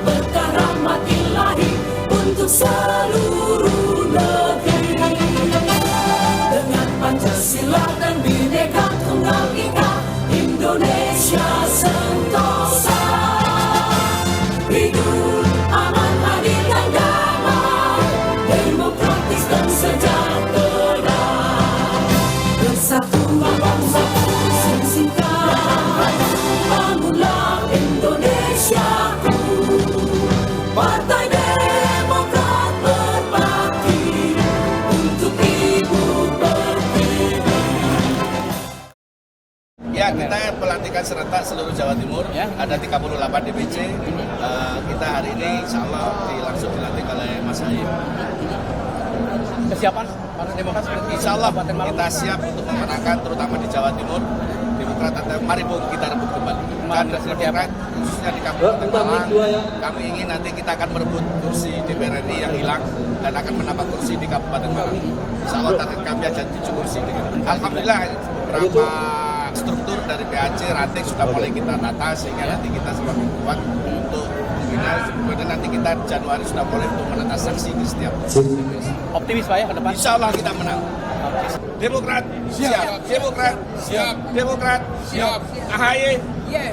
berkah rahmat ilahi untuk seluruh negeri. Dengan Pancasila dan Bhinneka Tunggal Ika, Indonesia sentosa. Hidup aman, adil dan damai, demokratis dan sejahtera. Bersatu bangsa singkat, bangunlah Indonesiaku. Partai Demokrat berbakti untuk Ibu Pertiwi. Ya, kita pelantikan serentak seluruh Jawa Timur, ada 38 DPC. Kita hari ini insya Allah langsung dilantik oleh Mas Haye. Kesiapan Partai Demokrat seperti Insya Allah kita siap untuk memenangkan, terutama di Jawa Timur. Demokrat, mari kita rebut kembali. Dan Demokrat khususnya di Kabupaten Malang, kami ingin nanti kita akan merebut kursi DPR RI yang hilang dan akan menambah kursi di Kabupaten Malang. Insya Allah target kami ada 7 kursi. Alhamdulillah beberapa struktur dari PAC ranting sudah mulai kita tata sehingga nanti kita semakin kuat untuk kemudian nanti kita Januari sudah mulai untuk menata saksi di setiap optimis Pak ya ke depan. Insya Allah kita menang. Demokrat siap, Demokrat siap, Demokrat siap. AHY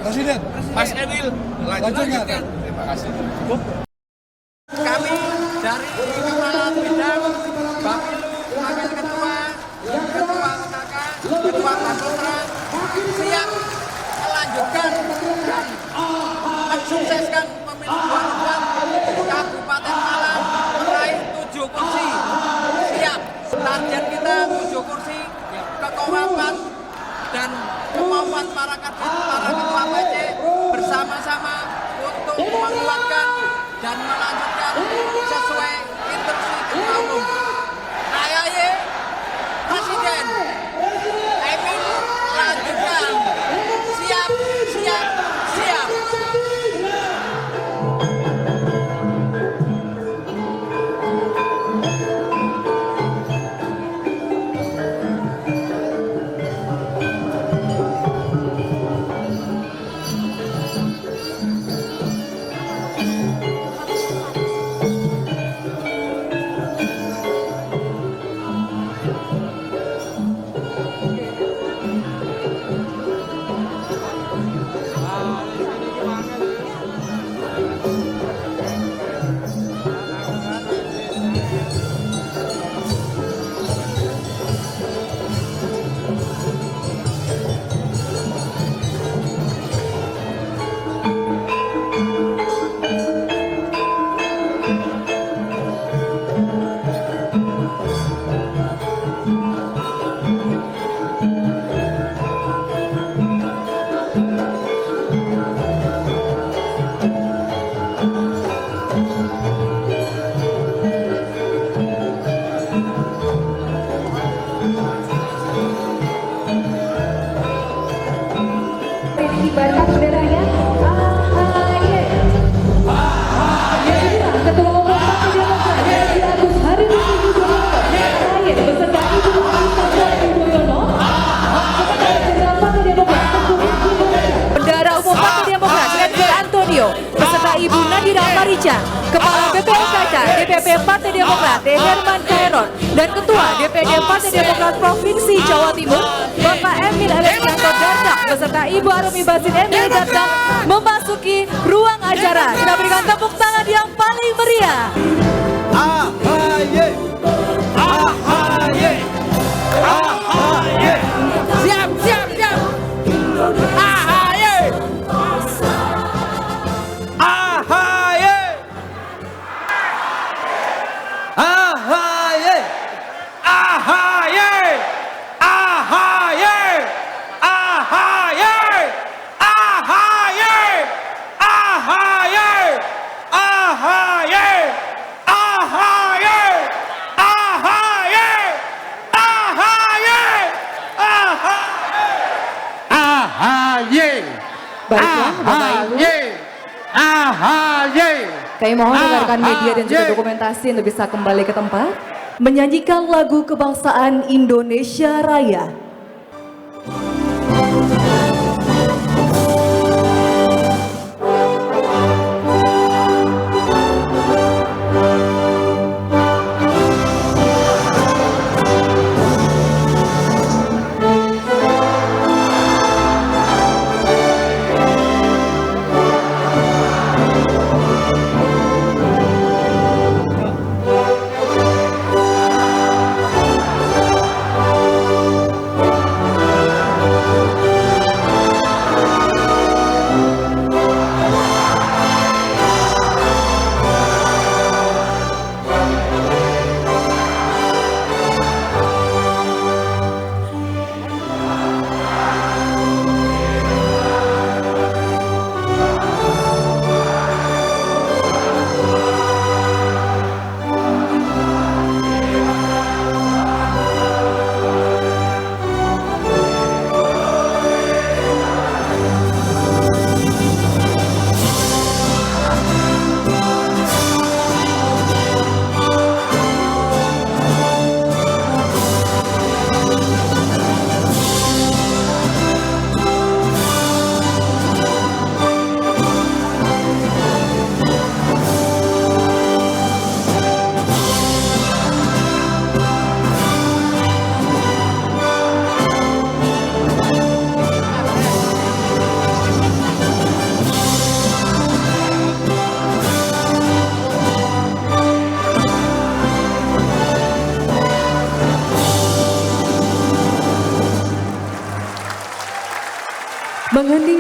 Presiden, Mas Emil lanjutkan. Terima kasih. Kami dari Kepala Bidang Bapilu, Wakil Ketua, Ketua UKK, Ketua Bakotra siap melanjutkan dan mensukseskan pemilu 24 Kabupaten Malang meraih 7 kursi. Siap, target kita 7 kursi, kekewatan dan kemauan para ketua PAC bersama-sama untuk menguatkan dan melanjutkan sesuai instruksi Ketua Umum. AHY Presiden Emil lanjutkan. Siap, siap, siap. Dikibarkan benderanya AHY. Ketua Umum Partai Demokrat Haji Agus Harimurti Yudhoyono AHY beserta Ibu Anissa Yudhoyono, Sekretaris Jenderal Partai Demokrat Teguh Indonesia, Bendahara Umum Partai Demokrat Redgar Antonio beserta Ibu Nadira Marica, Kepala BPOKK DPP Partai Demokrat Herman Khairot, dan Ketua DPD Partai Demokrat Provinsi Jawa Timur Bapak Emil Elistianto Dardak beserta Ibu Arumi Basin Emil Dardak memasuki ruang acara. Kita berikan tepuk tangan yang paling meriah. AHY, AHY, AHY. Siap, siap, siap. AHY. AHY, AHY, AHY, AHY, AHY, AHY, AHY, AHY, AHY, AHY. Baiklah, Bapak Ibu. AHY. Kami mohon rekan media dan juga dokumentasi untuk bisa kembali ke tempat menyanyikan lagu kebangsaan Indonesia Raya.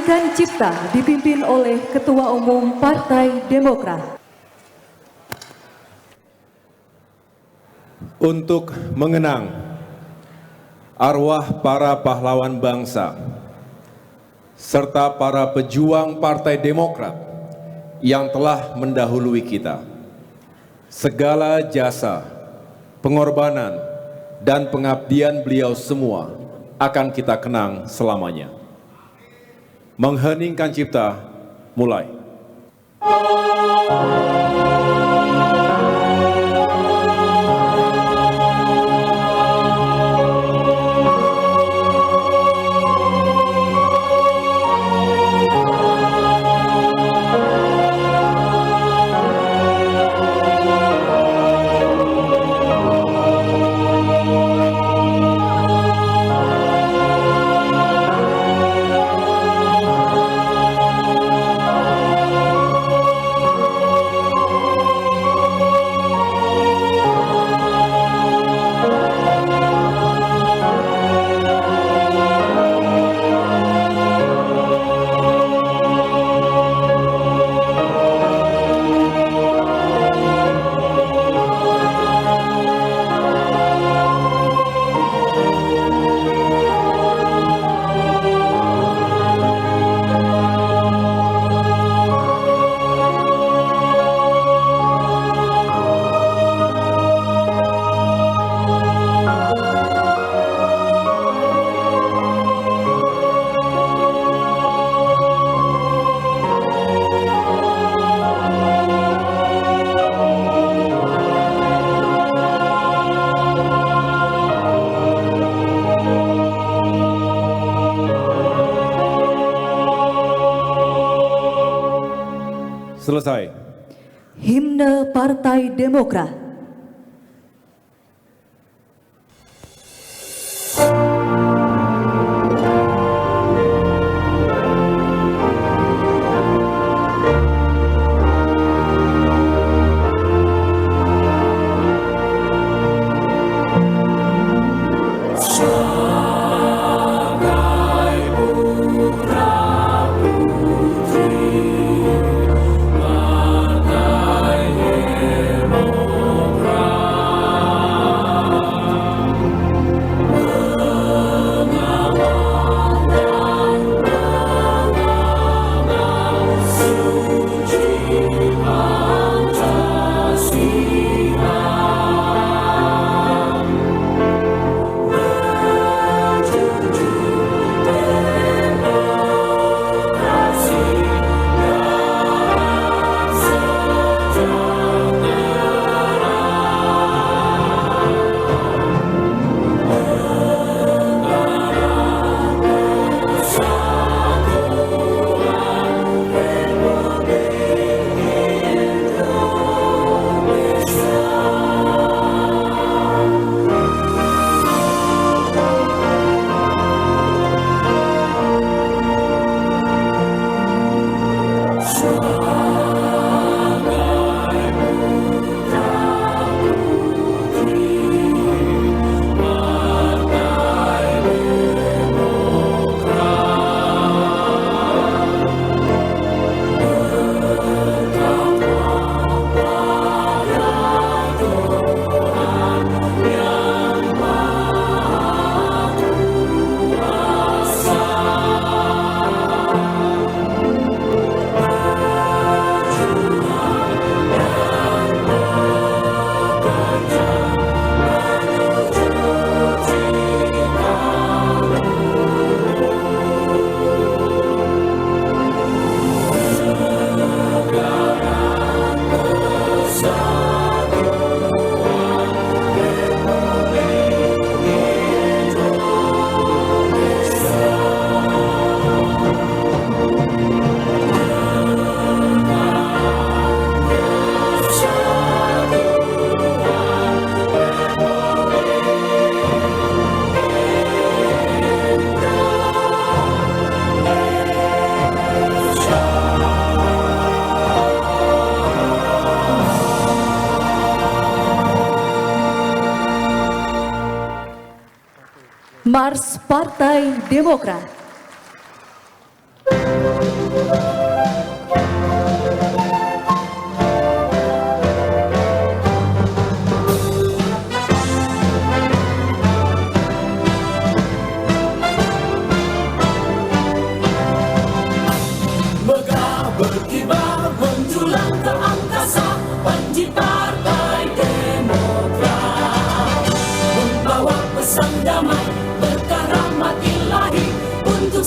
mengheningkan cipta dipimpin oleh Ketua Umum Partai Demokrat. Untuk mengenang arwah para pahlawan bangsa serta para pejuang Partai Demokrat yang telah mendahului kita. Segala jasa, pengorbanan, dan pengabdian beliau semua akan kita kenang selamanya. Mengheningkan cipta, mulai. Selesai. Himne Partai Demokrat. Mars Partai Demokrat.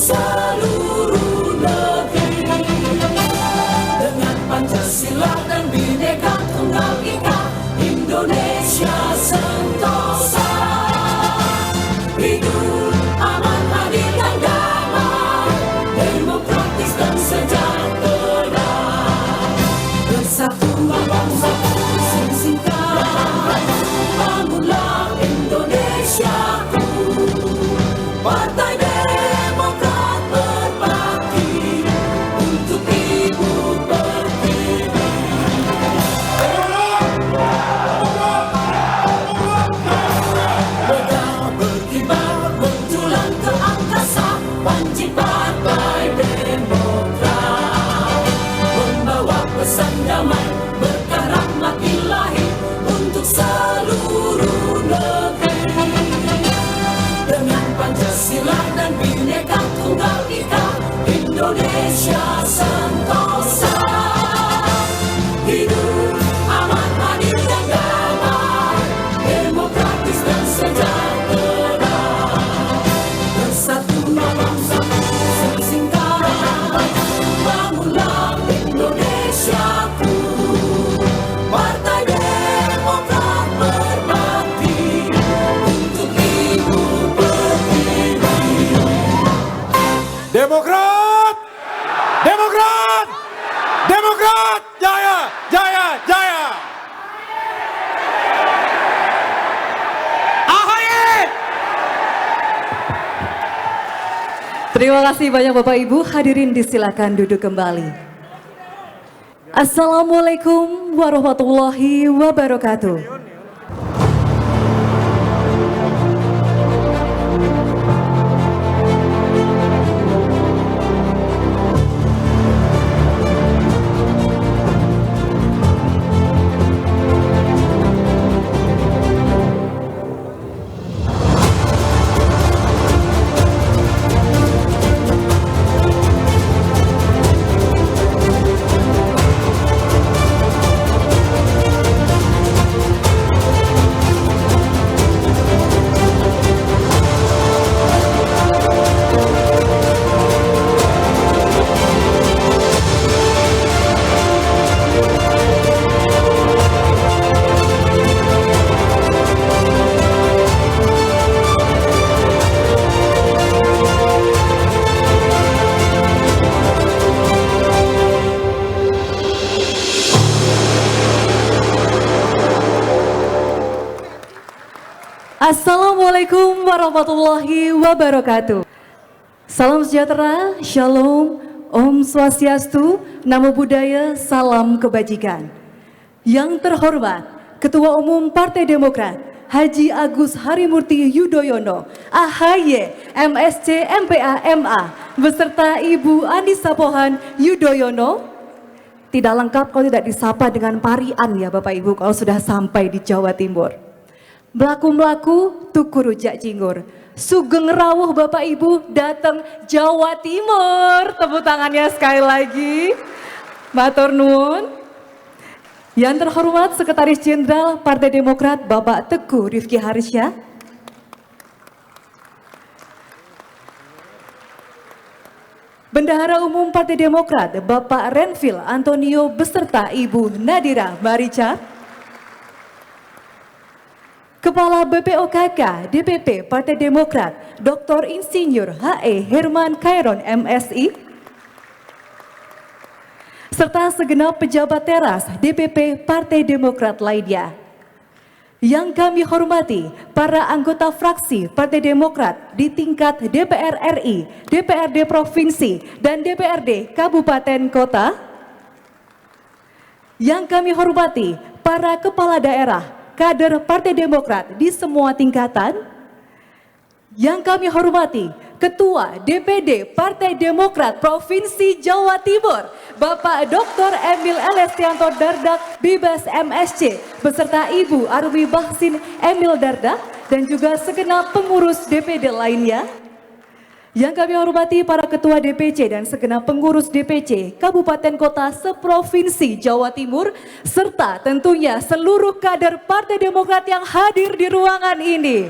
seluruh negeri. Dengan Pancasila dan Bhinneka Tunggal Ika, Indonesia sentosa. Hidup aman, adil dan damai, demokratis dan sejahtera. Bersatu bangsa sing-singkan, bangunlah Indonesiaku. Partai Demokrat berbakti untuk Ibu Pertiwi. Megah berkibar bertulang ke angkasa, panji Partai Demokrat membawa pesan damai, berkah rahmat ilahi untuk seluruh negeri. Dengan Pancasila dan Bhinneka Tunggal Ika, Indonesia sentosa. Hidup aman, adil dan damai, demokratis dan sejahtera. Bersatu bangsa sing-singkan, bangunlah Indonesiaku. Partai Demokrat berbakti untuk Ibu Pertiwi. Demokrat! Demokrat! Demokrat! Jaya! Jaya! Jaya! AHY! Terima kasih banyak Bapak Ibu, hadirin disilakan duduk kembali. Assalamualaikum warahmatullahi wabarakatuh. Assalamualaikum warahmatullahi wabarakatuh. Salam sejahtera, shalom, om swastiastu, namo buddhaya, salam kebajikan. Yang terhormat Ketua Umum Partai Demokrat Haji Agus Harimurti Yudhoyono, AHY, MSC, MPA, MA, beserta Ibu Anissa Pohan Yudhoyono. Tidak lengkap kalau tidak disapa dengan parian ya Bapak Ibu kalau sudah sampai di Jawa Timur. Melaku-melaku tuku rujak cingur, sugeng rawuh Bapak Ibu datang Jawa Timur. Tepuk tangannya sekali lagi. Matur nuwun. Yang terhormat Sekretaris Jenderal Partai Demokrat Bapak Teguh Rifki Harisya. Bendahara Umum Partai Demokrat Bapak Renvil Antonio beserta Ibu Nadira Marica. Kepala BPOKK DPP Partai Demokrat Dr. Insinyur H.E. Herman Khairon MSI, serta segenap pejabat teras DPP Partai Demokrat lainnya. Yang kami hormati para anggota fraksi Partai Demokrat di tingkat DPR RI, DPRD Provinsi, dan DPRD Kabupaten Kota. Yang kami hormati para kepala daerah kader Partai Demokrat di semua tingkatan. Yang kami hormati Ketua DPD Partai Demokrat Provinsi Jawa Timur Bapak Dr. Emil Elestianto Dardak Bibas MSC beserta Ibu Arwi Bahsin Emil Dardak dan juga segenap pengurus DPD lainnya. Yang kami hormati para ketua DPC dan segenap pengurus DPC Kabupaten Kota seprovinsi Jawa Timur, serta tentunya seluruh kader Partai Demokrat yang hadir di ruangan ini.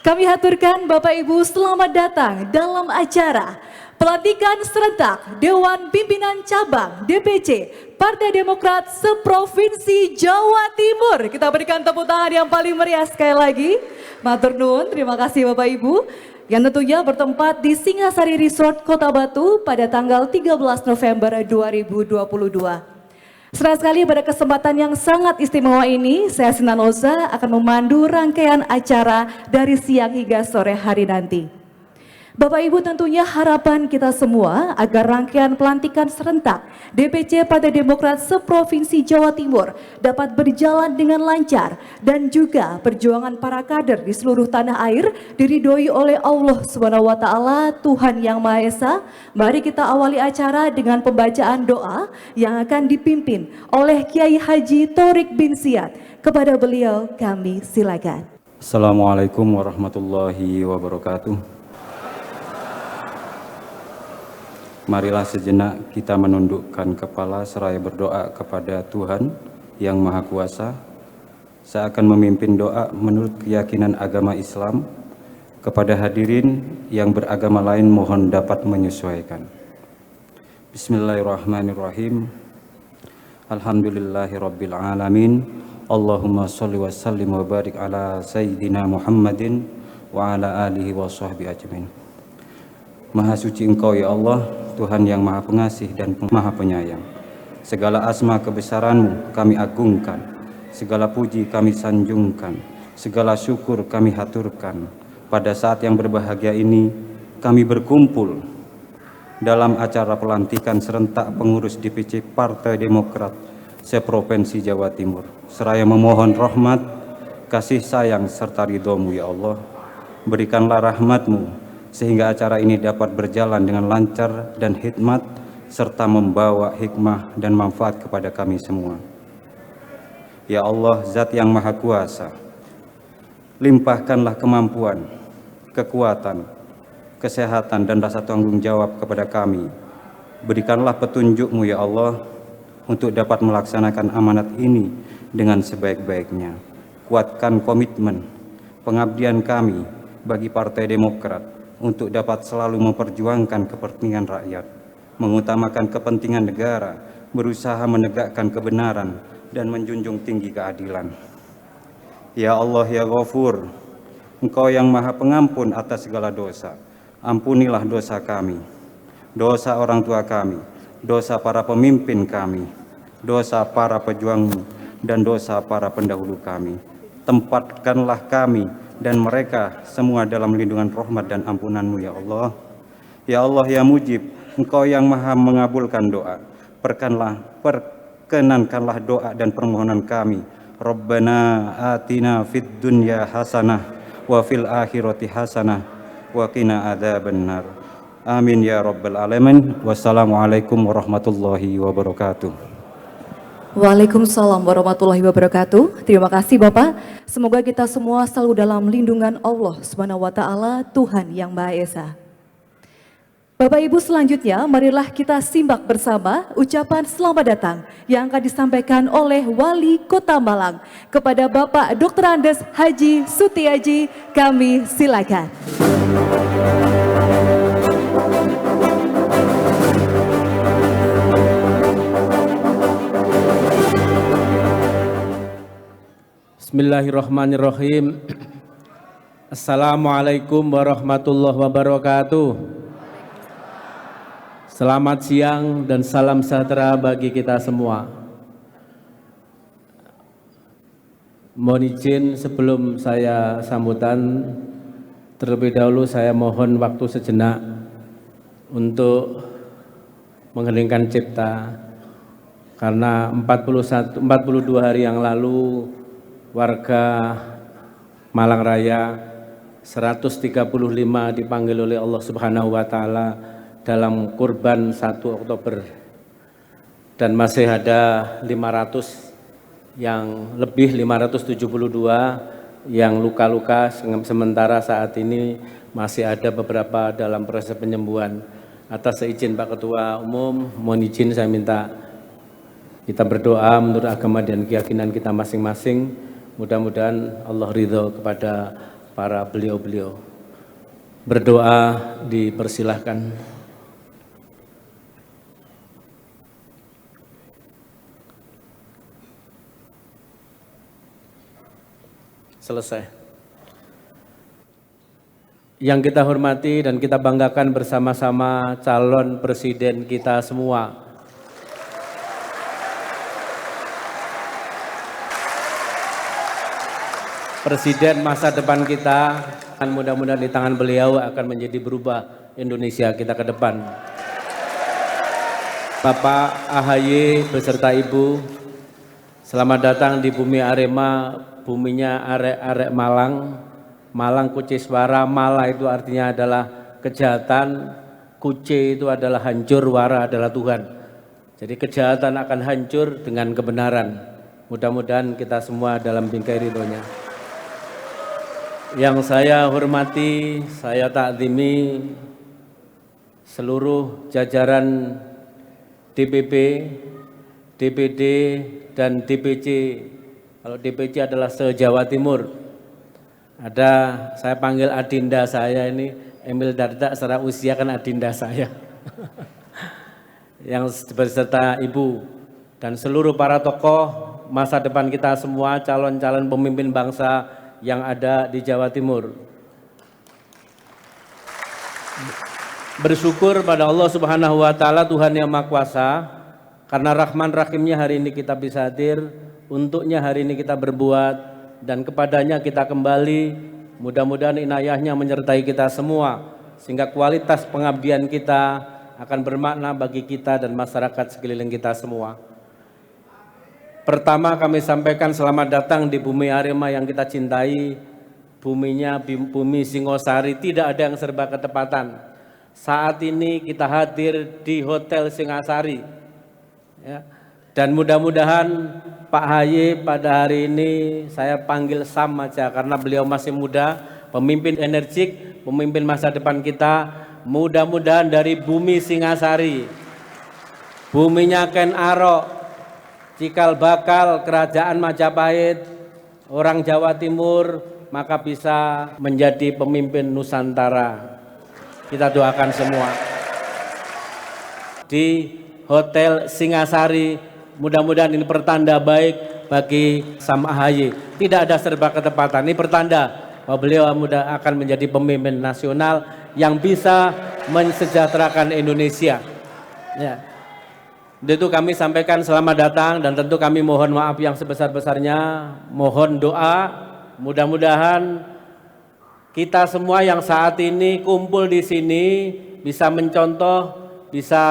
Kami haturkan Bapak Ibu selamat datang dalam acara pelantikan serentak Dewan Pimpinan Cabang DPC Partai Demokrat seprovinsi Jawa Timur. Kita berikan tepuk tangan yang paling meriah sekali lagi. Matur nuwun, terima kasih Bapak Ibu. Yang tentunya bertempat di Singasari Resort Kota Batu pada tanggal 13 November 2022. Senang sekali pada kesempatan yang sangat istimewa ini, saya Sinan Oza akan memandu rangkaian acara dari siang hingga sore hari nanti. Bapak Ibu, tentunya harapan kita semua agar rangkaian pelantikan serentak DPC Partai Demokrat seprovinsi Jawa Timur dapat berjalan dengan lancar dan juga perjuangan para kader di seluruh tanah air diridhoi oleh Allah SWT Tuhan Yang Maha Esa. Mari kita awali acara dengan pembacaan doa yang akan dipimpin oleh Kiai Haji Thorik bin Ziyad. Kepada beliau kami silakan. Assalamualaikum warahmatullahi wabarakatuh. Marilah sejenak kita menundukkan kepala seraya berdoa kepada Tuhan yang Maha Kuasa. Saya akan memimpin doa menurut keyakinan agama Islam. Kepada hadirin yang beragama lain mohon dapat menyesuaikan. Bismillahirrahmanirrahim. Alhamdulillahirabbil alamin. Allahumma sholli wa sallim wa barik ala sayyidina Muhammadin wa ala alihi wa sahbihi ajmain. Maha suci Engkau ya Allah, Tuhan yang Maha Pengasih dan Maha Penyayang. Segala asma kebesaran-Mu kami agungkan, segala puji kami sanjungkan, segala syukur kami haturkan. Pada saat yang berbahagia ini, kami berkumpul dalam acara pelantikan serentak pengurus DPC Partai Demokrat seprovinsi Jawa Timur. Seraya memohon rahmat, kasih sayang serta ridho-Mu ya Allah. Berikanlah rahmat-Mu sehingga acara ini dapat berjalan dengan lancar dan hikmat serta membawa hikmah dan manfaat kepada kami semua. Ya Allah, Zat yang Maha Kuasa, limpahkanlah kemampuan, kekuatan, kesehatan dan rasa tanggung jawab kepada kami. Berikanlah petunjuk-Mu ya Allah untuk dapat melaksanakan amanat ini dengan sebaik-baiknya. Kuatkan komitmen pengabdian kami bagi Partai Demokrat untuk dapat selalu memperjuangkan kepentingan rakyat, mengutamakan kepentingan negara, berusaha menegakkan kebenaran dan menjunjung tinggi keadilan. Ya Allah ya Ghafur, Engkau yang Maha Pengampun atas segala dosa. Ampunilah dosa kami, dosa orang tua kami, dosa para pemimpin kami, dosa para pejuang dan dosa para pendahulu kami. Tempatkanlah kami dan mereka semua dalam lindungan rahmat dan ampunan-Mu ya Allah. Ya Allah ya Mujib, Engkau yang Maha mengabulkan doa. Perkenankanlah doa dan permohonan kami. Rabbana atina fid dunya hasanah wa fil akhirati hasanah wa qina adzabannar. Amin ya rabbal alamin. Wassalamualaikum warahmatullahi wabarakatuh. Waalaikumsalam warahmatullahi wabarakatuh. Terima kasih Bapak. Semoga kita semua selalu dalam lindungan Allah SWT Tuhan Yang Maha Esa. Bapak Ibu, selanjutnya marilah kita simak bersama ucapan selamat datang yang akan disampaikan oleh Wali Kota Malang kepada Bapak Dr. Andes Haji Sutiaji. Kami silakan. Bismillahirrahmanirrahim. Assalamualaikum warahmatullahi wabarakatuh. Selamat siang dan salam sejahtera bagi kita semua. Mohon izin sebelum saya sambutan, terlebih dahulu saya mohon waktu sejenak untuk mengheningkan cipta, karena 42 hari yang lalu warga Malang Raya 135 dipanggil oleh Allah Subhanahu wa Ta'ala dalam kurban 1 Oktober, dan masih ada 500 yang lebih 572 yang luka-luka, sementara saat ini masih ada beberapa dalam proses penyembuhan. Atas seizin Pak Ketua Umum, mohon izin saya minta kita berdoa menurut agama dan keyakinan kita masing-masing. Mudah-mudahan Allah ridho kepada para beliau-beliau. Berdoa dipersilahkan. Selesai. Yang kita hormati dan kita banggakan bersama-sama calon presiden kita semua. Presiden masa depan kita, dan mudah-mudahan di tangan beliau akan menjadi berubah Indonesia kita ke depan. Bapak AHY beserta Ibu, selamat datang di bumi Arema, buminya arek-arek Malang. Malang Kuciswara, Mala itu artinya adalah kejahatan, Kuce itu adalah hancur, Wara adalah Tuhan. Jadi kejahatan akan hancur dengan kebenaran. Mudah-mudahan kita semua dalam bingkai ridhonya. Yang saya hormati, saya takzimi seluruh jajaran DPP, DPD, dan DPC. Kalau DPC adalah se-Jawa Timur. Ada, saya panggil adinda saya ini, Emil Dardak, secara usia kan adinda saya. Yang beserta Ibu dan seluruh para tokoh masa depan kita semua, calon-calon pemimpin bangsa yang ada di Jawa Timur. Bersyukur pada Allah Subhanahu wa Ta'ala, Tuhan yang Maha Kuasa, karena Rahman Rahimnya hari ini kita bisa hadir, untuknya hari ini kita berbuat, dan kepadanya kita kembali. Mudah-mudahan inayahnya menyertai kita semua, sehingga kualitas pengabdian kita akan bermakna bagi kita dan masyarakat sekeliling kita semua. Pertama kami sampaikan selamat datang di bumi Arema yang kita cintai, buminya bumi Singosari. Tidak ada yang serba ketepatan. Saat ini kita hadir di Hotel Singasari, ya. Dan mudah-mudahan Pak AHY pada hari ini saya panggil Sam aja karena beliau masih muda, pemimpin energik, pemimpin masa depan kita. Mudah-mudahan dari bumi Singasari, buminya Ken Arok, cikal bakal kerajaan Majapahit, orang Jawa Timur, maka bisa menjadi pemimpin Nusantara. Kita doakan semua. Di Hotel Singasari, mudah-mudahan ini pertanda baik bagi Sam AHY. Tidak ada serba ketepatan. Ini pertanda bahwa beliau mudah akan menjadi pemimpin nasional yang bisa mensejahterakan Indonesia. Ya. Itu kami sampaikan selamat datang dan tentu kami mohon maaf yang sebesar-besarnya. Mohon doa, mudah-mudahan kita semua yang saat ini kumpul di sini bisa mencontoh, bisa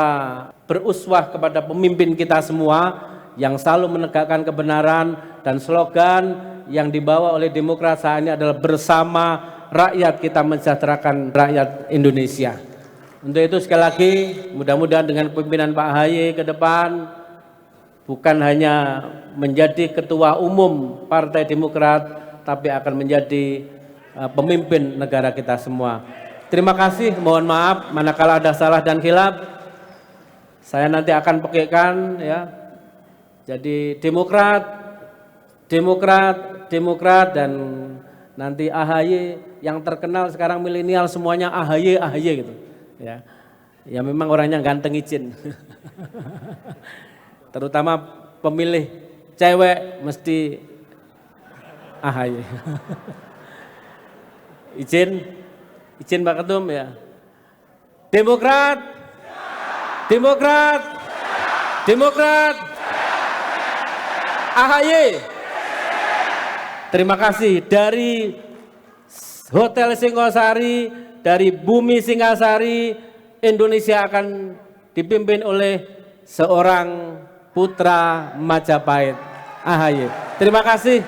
beruswah kepada pemimpin kita semua yang selalu menegakkan kebenaran, dan slogan yang dibawa oleh Demokrat saat ini adalah bersama rakyat kita mensejahterakan rakyat Indonesia. Untuk itu sekali lagi mudah-mudahan dengan pimpinan Pak AHY ke depan bukan hanya menjadi ketua umum Partai Demokrat, tapi akan menjadi pemimpin negara kita semua. Terima kasih, mohon maaf manakala ada salah dan khilaf. Saya nanti akan pakaikan, ya. Jadi Demokrat, dan nanti AHY yang terkenal sekarang milenial semuanya AHY gitu. Ya. Ya memang orangnya ganteng izin. Terutama pemilih cewek mesti AHY. Izin Pak Ketum ya. Demokrat, AHY. Terima kasih dari Hotel Singosari, dari bumi Singasari. Indonesia akan dipimpin oleh seorang putra Majapahit, AHY. Terima kasih.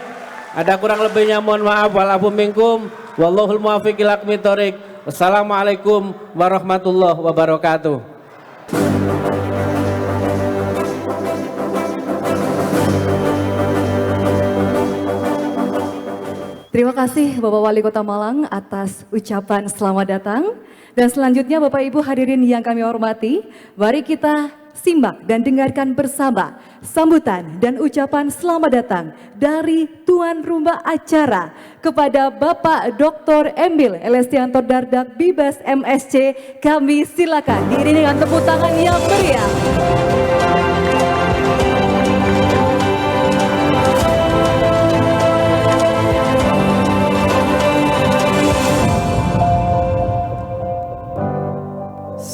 Ada kurang lebihnya mohon maaf. Walafu minkum, wallahul muwaffiq ila aqwamit thoriq. Wassalamualaikum warahmatullahi wabarakatuh. Terima kasih Bapak Wali Kota Malang atas ucapan selamat datang. Dan selanjutnya Bapak Ibu hadirin yang kami hormati, mari kita simak dan dengarkan bersama sambutan dan ucapan selamat datang dari tuan rumah acara kepada Bapak Dr. Emil Elestianto Dardak Bibas MSc. Kami silakan diiringi dengan tepuk tangan yang meriah.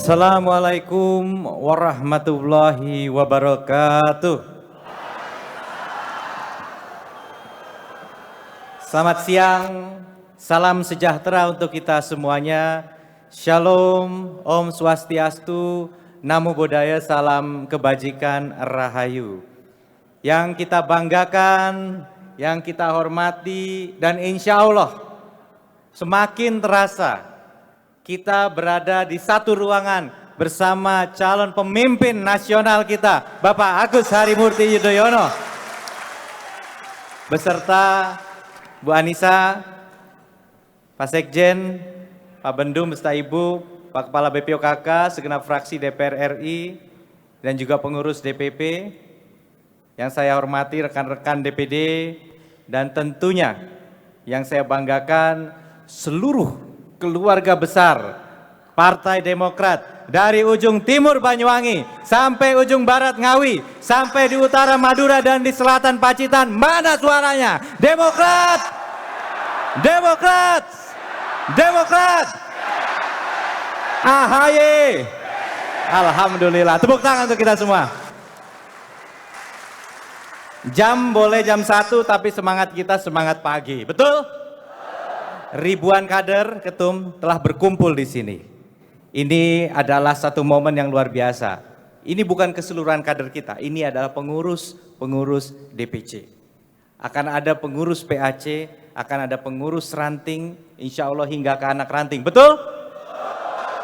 Assalamualaikum warahmatullahi wabarakatuh. Selamat siang, salam sejahtera untuk kita semuanya. Shalom, Om Swastiastu, Namo Buddhaya, salam kebajikan, Rahayu. Yang kita banggakan, yang kita hormati, dan insya Allah semakin terasa kita berada di satu ruangan bersama calon pemimpin nasional kita, Bapak Agus Harimurti Yudhoyono, beserta Bu Anissa, Pak Sekjen, Pak Bendum, beserta Ibu, Pak Kepala BPOKK, segenap fraksi DPR RI, dan juga pengurus DPP, yang saya hormati rekan-rekan DPD, dan tentunya yang saya banggakan seluruh keluarga besar Partai Demokrat dari ujung timur Banyuwangi sampai ujung barat Ngawi, sampai di utara Madura dan di selatan Pacitan. Mana suaranya? Demokrat! Demokrat! Demokrat! AHY! Alhamdulillah. Tepuk tangan untuk kita semua. Jam boleh jam 1, tapi semangat kita semangat pagi. Betul? Ribuan kader ketum telah berkumpul di sini. Ini adalah satu momen yang luar biasa. Ini bukan keseluruhan kader kita, ini adalah pengurus DPC. Akan ada pengurus PAC, akan ada pengurus ranting, insya Allah hingga ke anak ranting. Betul?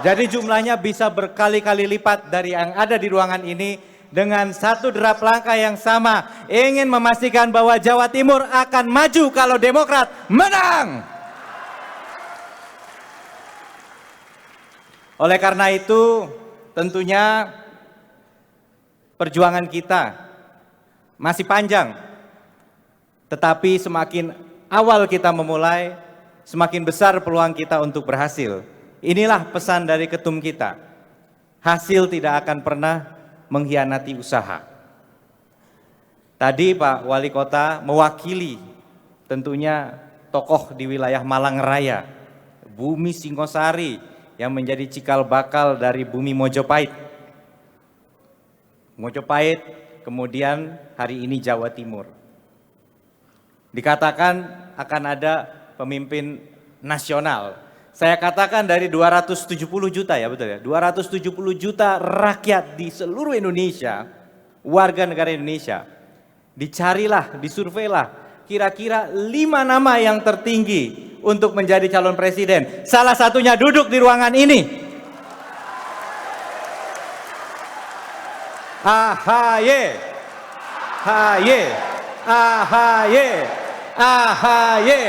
Jadi jumlahnya bisa berkali-kali lipat dari yang ada di ruangan ini dengan satu derap langkah yang sama. Ingin memastikan bahwa Jawa Timur akan maju kalau Demokrat menang. Oleh karena itu, tentunya perjuangan kita masih panjang. Tetapi semakin awal kita memulai, semakin besar peluang kita untuk berhasil. Inilah pesan dari ketum kita. Hasil tidak akan pernah mengkhianati usaha. Tadi Pak Wali Kota mewakili tentunya tokoh di wilayah Malang Raya, Bumi Singosari, yang menjadi cikal bakal dari bumi Mojopahit. Mojopahit, kemudian hari ini Jawa Timur. Dikatakan akan ada pemimpin nasional. Saya katakan dari 270 juta ya, betul ya? 270 juta rakyat di seluruh Indonesia, warga negara Indonesia. Dicarilah, disurveilah, kira-kira 5 nama yang tertinggi untuk menjadi calon presiden. Salah satunya duduk di ruangan ini. AHY, AHY, AHY, AHY,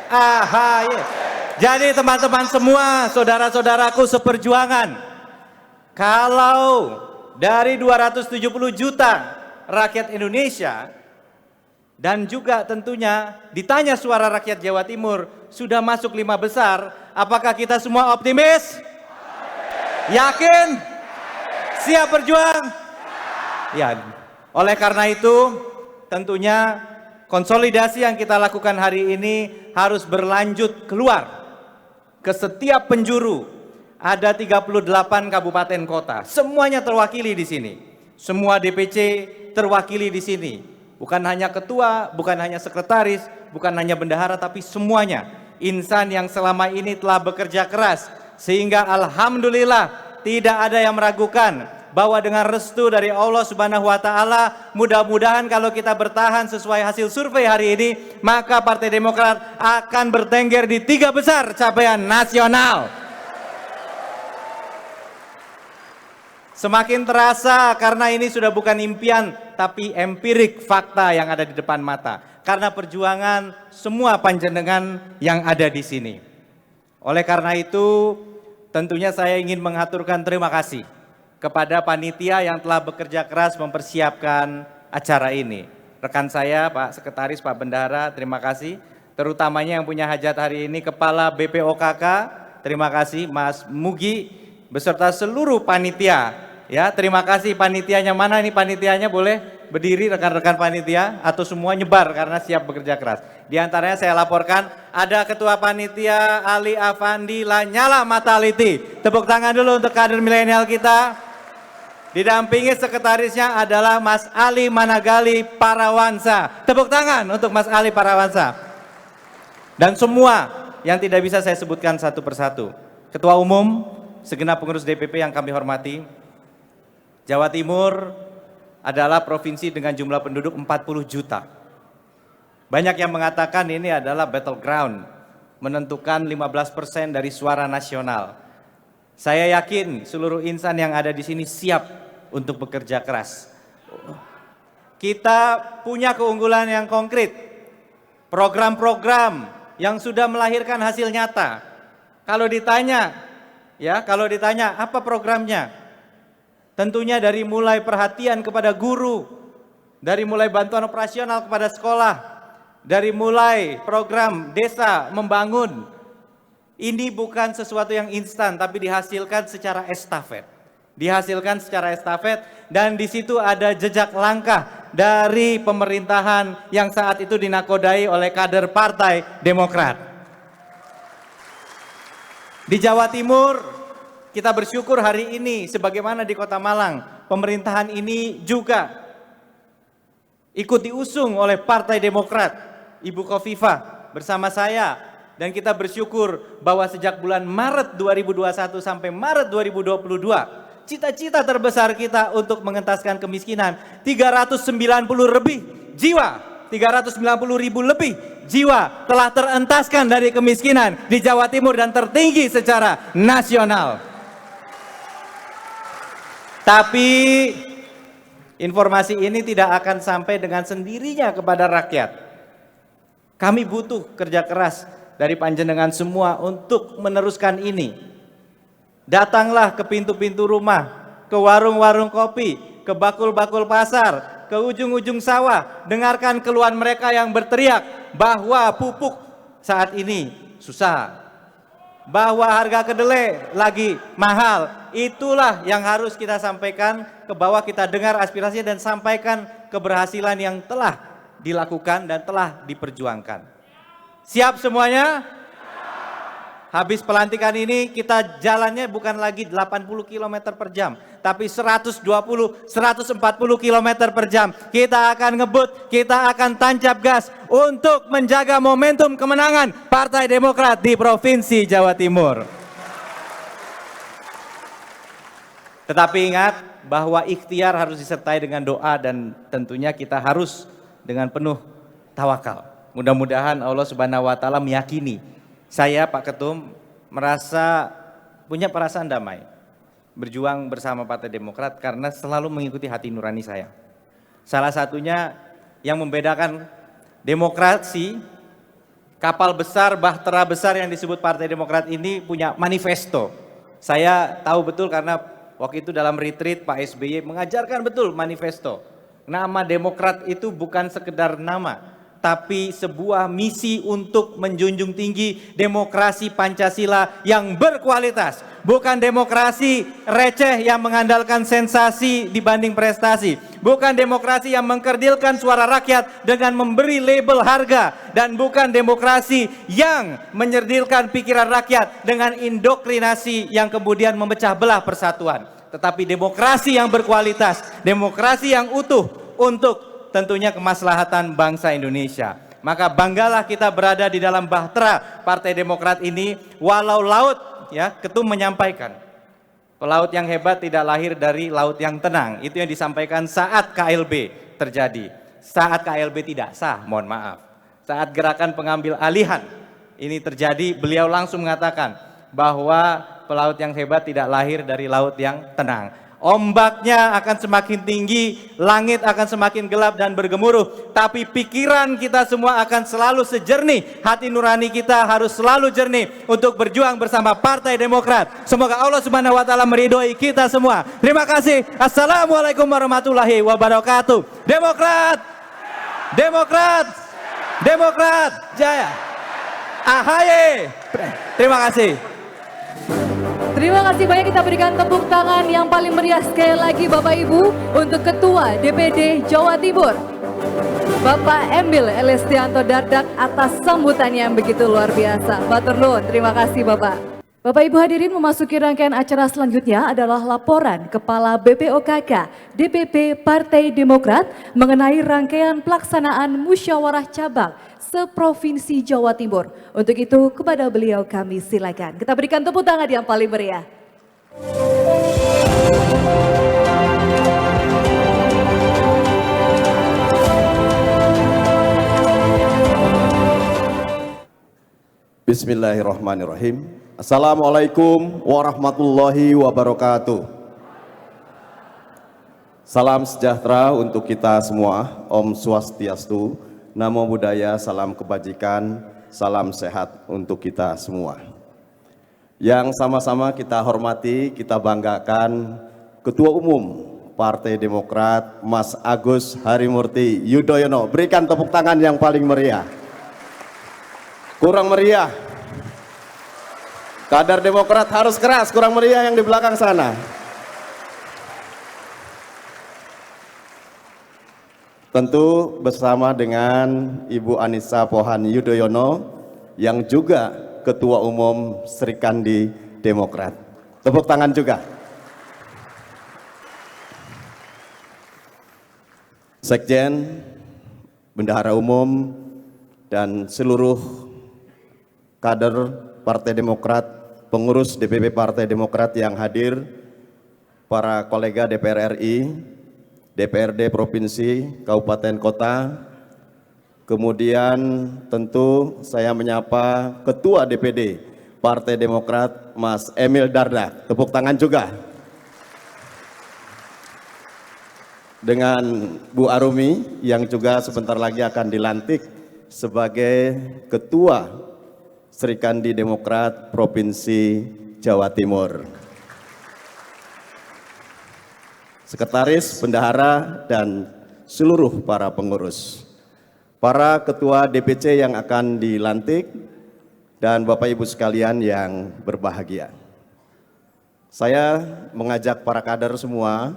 AHY. Jadi teman-teman semua, saudara-saudaraku seperjuangan, kalau dari 270 juta rakyat Indonesia, dan juga tentunya ditanya suara rakyat Jawa Timur sudah masuk 5 besar, apakah kita semua optimis? Yakin? Siap berjuang? Ya. Oleh karena itu, tentunya konsolidasi yang kita lakukan hari ini harus berlanjut keluar ke setiap penjuru. Ada 38 kabupaten kota, semuanya terwakili di sini. Semua DPC terwakili di sini. Bukan hanya ketua, bukan hanya sekretaris, bukan hanya bendahara, tapi semuanya insan yang selama ini telah bekerja keras. Sehingga alhamdulillah tidak ada yang meragukan bahwa dengan restu dari Allah Subhanahu wa Ta'ala, mudah-mudahan kalau kita bertahan sesuai hasil survei hari ini, maka Partai Demokrat akan bertengger di 3 besar capaian nasional. Semakin terasa karena ini sudah bukan impian, tapi empirik, fakta yang ada di depan mata. Karena perjuangan semua panjenengan yang ada di sini. Oleh karena itu, tentunya saya ingin mengaturkan terima kasih kepada panitia yang telah bekerja keras mempersiapkan acara ini. Rekan saya, Pak Sekretaris, Pak Bendahara, terima kasih. Terutamanya yang punya hajat hari ini, Kepala BPOKK, terima kasih Mas Mugi, beserta seluruh panitia. Ya, terima kasih panitianya. Mana ini panitianya, boleh berdiri rekan-rekan panitia atau semua nyebar karena siap bekerja keras. Di antaranya saya laporkan ada Ketua Panitia Ali Afandi Lanyala Mataliti. Tepuk tangan dulu untuk kader milenial kita. Didampingi sekretarisnya adalah Mas Ali Managali Parawansa. Tepuk tangan untuk Mas Ali Parawansa. Dan semua yang tidak bisa saya sebutkan satu persatu. Ketua Umum, segenap pengurus DPP yang kami hormati. Jawa Timur adalah provinsi dengan jumlah penduduk 40 juta. Banyak yang mengatakan ini adalah battleground, menentukan 15% dari suara nasional. Saya yakin seluruh insan yang ada di sini siap untuk bekerja keras. Kita punya keunggulan yang konkret, program-program yang sudah melahirkan hasil nyata. Kalau ditanya apa programnya? Tentunya dari mulai perhatian kepada guru, dari mulai bantuan operasional kepada sekolah, dari mulai program desa membangun. Ini bukan sesuatu yang instan, tapi dihasilkan secara estafet. Dan di situ ada jejak langkah dari pemerintahan yang saat itu dinakodai oleh kader Partai Demokrat. Di Jawa Timur, kita bersyukur hari ini sebagaimana di Kota Malang, pemerintahan ini juga ikut diusung oleh Partai Demokrat, Ibu Khofifah bersama saya. Dan kita bersyukur bahwa sejak bulan Maret 2021 sampai Maret 2022, cita-cita terbesar kita untuk mengentaskan kemiskinan 390 ribu lebih jiwa telah terentaskan dari kemiskinan di Jawa Timur dan tertinggi secara nasional. Tapi informasi ini tidak akan sampai dengan sendirinya kepada rakyat. Kami butuh kerja keras dari panjenengan semua untuk meneruskan ini. Datanglah ke pintu-pintu rumah, ke warung-warung kopi, ke bakul-bakul pasar, ke ujung-ujung sawah. Dengarkan keluhan mereka yang berteriak bahwa pupuk saat ini susah, bahwa harga kedelai lagi mahal. Itulah yang harus kita sampaikan ke bawah, kita dengar aspirasinya dan sampaikan keberhasilan yang telah dilakukan dan telah diperjuangkan. Siap semuanya? Habis pelantikan ini kita jalannya bukan lagi 80 km per jam, tapi 120, 140 km per jam. Kita akan ngebut, kita akan tancap gas untuk menjaga momentum kemenangan Partai Demokrat di Provinsi Jawa Timur. Tetapi ingat bahwa ikhtiar harus disertai dengan doa dan tentunya kita harus dengan penuh tawakal. Mudah-mudahan Allah Subhanahu wa taala meyakini saya, Pak Ketum, punya perasaan damai berjuang bersama Partai Demokrat karena selalu mengikuti hati nurani saya. Salah satunya yang membedakan demokrasi, kapal besar, bahtera besar yang disebut Partai Demokrat ini punya manifesto. Saya tahu betul karena waktu itu dalam retreat Pak SBY mengajarkan betul manifesto. Nama Demokrat itu bukan sekedar nama, tapi sebuah misi untuk menjunjung tinggi demokrasi Pancasila yang berkualitas. Bukan demokrasi receh yang mengandalkan sensasi dibanding prestasi. Bukan demokrasi yang mengkerdilkan suara rakyat dengan memberi label harga. Dan bukan demokrasi yang menyerdilkan pikiran rakyat dengan indoktrinasi yang kemudian memecah belah persatuan. Tetapi demokrasi yang berkualitas, demokrasi yang utuh untuk tentunya kemaslahatan bangsa Indonesia. Maka banggalah kita berada di dalam bahtera Partai Demokrat ini, walau laut, ya, Ketum menyampaikan, pelaut yang hebat tidak lahir dari laut yang tenang. Itu yang disampaikan saat KLB terjadi. Saat KLB tidak sah, mohon maaf. Saat gerakan pengambil alihan ini terjadi, beliau langsung mengatakan bahwa pelaut yang hebat tidak lahir dari laut yang tenang. Ombaknya akan semakin tinggi, langit akan semakin gelap dan bergemuruh. Tapi pikiran kita semua akan selalu sejernih. Hati nurani kita harus selalu jernih untuk berjuang bersama Partai Demokrat. Semoga Allah Subhanahu wa Ta'ala meridhoi kita semua. Terima kasih. Assalamualaikum warahmatullahi wabarakatuh. Demokrat! Demokrat! Demokrat! Jaya! AHY! Terima kasih. Terima kasih banyak, kita berikan tepuk tangan yang paling meriah sekali lagi Bapak Ibu untuk Ketua DPD Jawa Timur Bapak Emil Elestianto Dardak atas sambutannya yang begitu luar biasa. Matur nuwun, terima kasih Bapak. Bapak Ibu hadirin, memasuki rangkaian acara selanjutnya adalah laporan Kepala BPOKK DPP Partai Demokrat mengenai rangkaian pelaksanaan musyawarah cabang seprovinsi Jawa Timur. Untuk itu kepada beliau kami silakan. Kita berikan tepuk tangan yang paling meriah. Bismillahirrahmanirrahim. Assalamualaikum warahmatullahi wabarakatuh. Salam sejahtera untuk kita semua. Om Swastiastu, Namo Buddhaya, salam kebajikan, salam sehat untuk kita semua. Yang sama-sama kita hormati, kita banggakan Ketua Umum Partai Demokrat, Mas Agus Harimurti Yudhoyono. Berikan tepuk tangan yang paling meriah. Kurang meriah. Kader Demokrat harus keras, kurang meriah yang di belakang sana. Tentu bersama dengan Ibu Anissa Pohan Yudhoyono yang juga Ketua Umum Serikandi Demokrat. Tepuk tangan juga. Sekjen, Bendahara Umum, dan seluruh kader Partai Demokrat, pengurus DPP Partai Demokrat yang hadir, para kolega DPR RI, DPRD Provinsi, Kabupaten Kota, kemudian tentu saya menyapa Ketua DPD Partai Demokrat, Mas Emil Dardak. Tepuk tangan juga. Dengan Bu Arumi yang juga sebentar lagi akan dilantik sebagai Ketua Serikandi Demokrat Provinsi Jawa Timur. Sekretaris, bendahara, dan seluruh para pengurus, para ketua DPC yang akan dilantik, dan Bapak Ibu sekalian yang berbahagia. Saya mengajak para kader semua,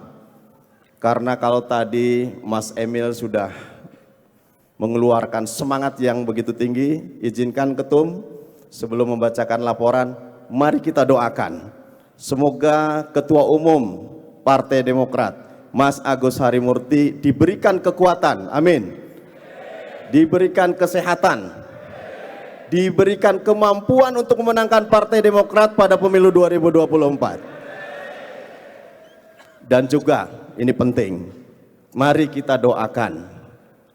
karena kalau tadi Mas Emil sudah mengeluarkan semangat yang begitu tinggi, izinkan Ketum sebelum membacakan laporan, mari kita doakan. Semoga Ketua Umum Partai Demokrat, Mas Agus Harimurti diberikan kekuatan, amin. Diberikan kesehatan, diberikan kemampuan untuk memenangkan Partai Demokrat pada pemilu 2024. Dan juga, ini penting, mari kita doakan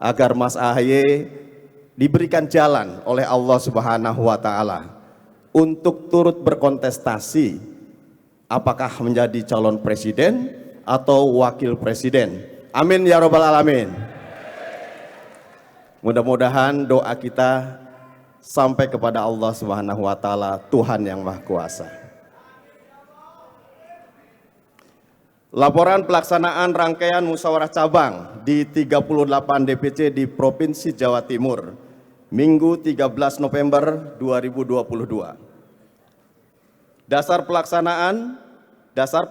agar Mas AHY diberikan jalan oleh Allah Subhanahu wa Ta'ala untuk turut berkontestasi apakah menjadi calon presiden atau wakil presiden. Amin ya robbal alamin. Mudah-mudahan doa kita sampai kepada Allah Subhanahu wa Ta'ala, Tuhan yang Maha Kuasa. Laporan pelaksanaan rangkaian musyawarah cabang di 38 DPC di Provinsi Jawa Timur, Minggu 13 November 2022. Dasar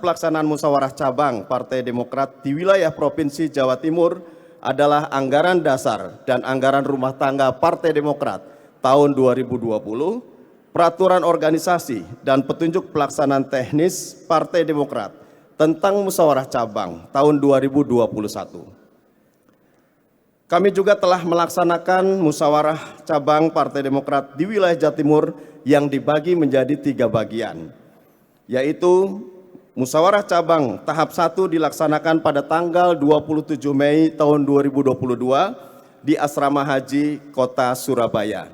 pelaksanaan musyawarah cabang Partai Demokrat di wilayah Provinsi Jawa Timur adalah anggaran dasar dan anggaran rumah tangga Partai Demokrat tahun 2020, peraturan organisasi dan petunjuk pelaksanaan teknis Partai Demokrat tentang musyawarah cabang tahun 2021. Kami juga telah melaksanakan musyawarah cabang Partai Demokrat di wilayah Jawa Timur yang dibagi menjadi 3 bagian, yaitu musyawarah cabang tahap 1 dilaksanakan pada tanggal 27 Mei tahun 2022 di Asrama Haji Kota Surabaya.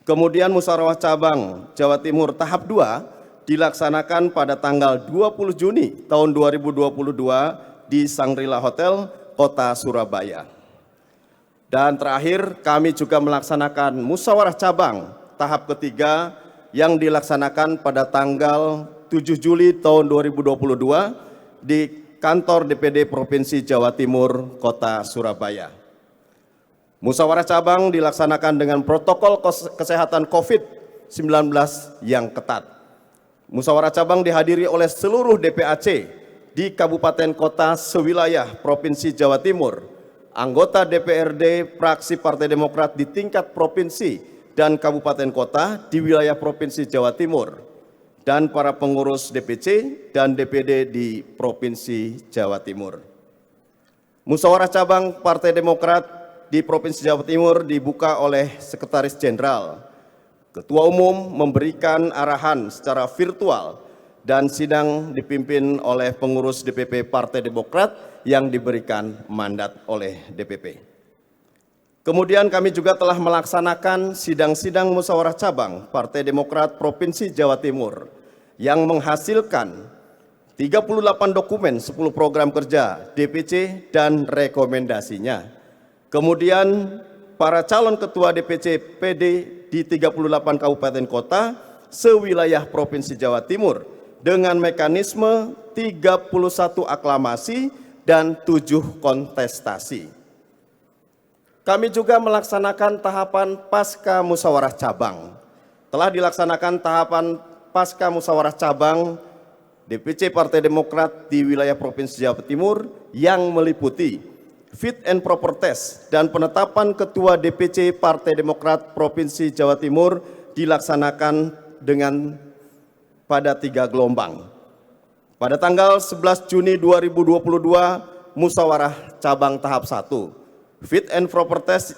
Kemudian musyawarah cabang Jawa Timur tahap 2 dilaksanakan pada tanggal 20 Juni tahun 2022 di Shangri-La Hotel, Kota Surabaya. Dan terakhir, kami juga melaksanakan musyawarah cabang tahap ketiga yang dilaksanakan pada tanggal 7 Juli tahun 2022 di kantor DPD Provinsi Jawa Timur, Kota Surabaya. Musyawarah cabang dilaksanakan dengan protokol kesehatan COVID-19 yang ketat. Musyawarah cabang dihadiri oleh seluruh DPAC di kabupaten kota sewilayah Provinsi Jawa Timur, anggota DPRD fraksi Partai Demokrat di tingkat provinsi dan kabupaten kota di wilayah Provinsi Jawa Timur, dan para pengurus DPC dan DPD di Provinsi Jawa Timur. Musyawarah cabang Partai Demokrat di Provinsi Jawa Timur dibuka oleh Sekretaris Jenderal. Ketua Umum memberikan arahan secara virtual dan sidang dipimpin oleh pengurus DPP Partai Demokrat yang diberikan mandat oleh DPP. Kemudian kami juga telah melaksanakan sidang-sidang musyawarah cabang Partai Demokrat Provinsi Jawa Timur yang menghasilkan 38 dokumen, 10 program kerja DPC dan rekomendasinya. Kemudian para calon ketua DPC PD di 38 kabupaten kota sewilayah Provinsi Jawa Timur dengan mekanisme 31 aklamasi dan 7 kontestasi. Kami juga melaksanakan tahapan pasca musyawarah cabang. Telah dilaksanakan tahapan pasca musyawarah cabang DPC Partai Demokrat di wilayah Provinsi Jawa Timur yang meliputi fit and proper test dan penetapan ketua DPC Partai Demokrat Provinsi Jawa Timur dilaksanakan dengan pada 3 gelombang. Pada tanggal 11 Juni 2022 musyawarah cabang tahap 1. Fit and proper test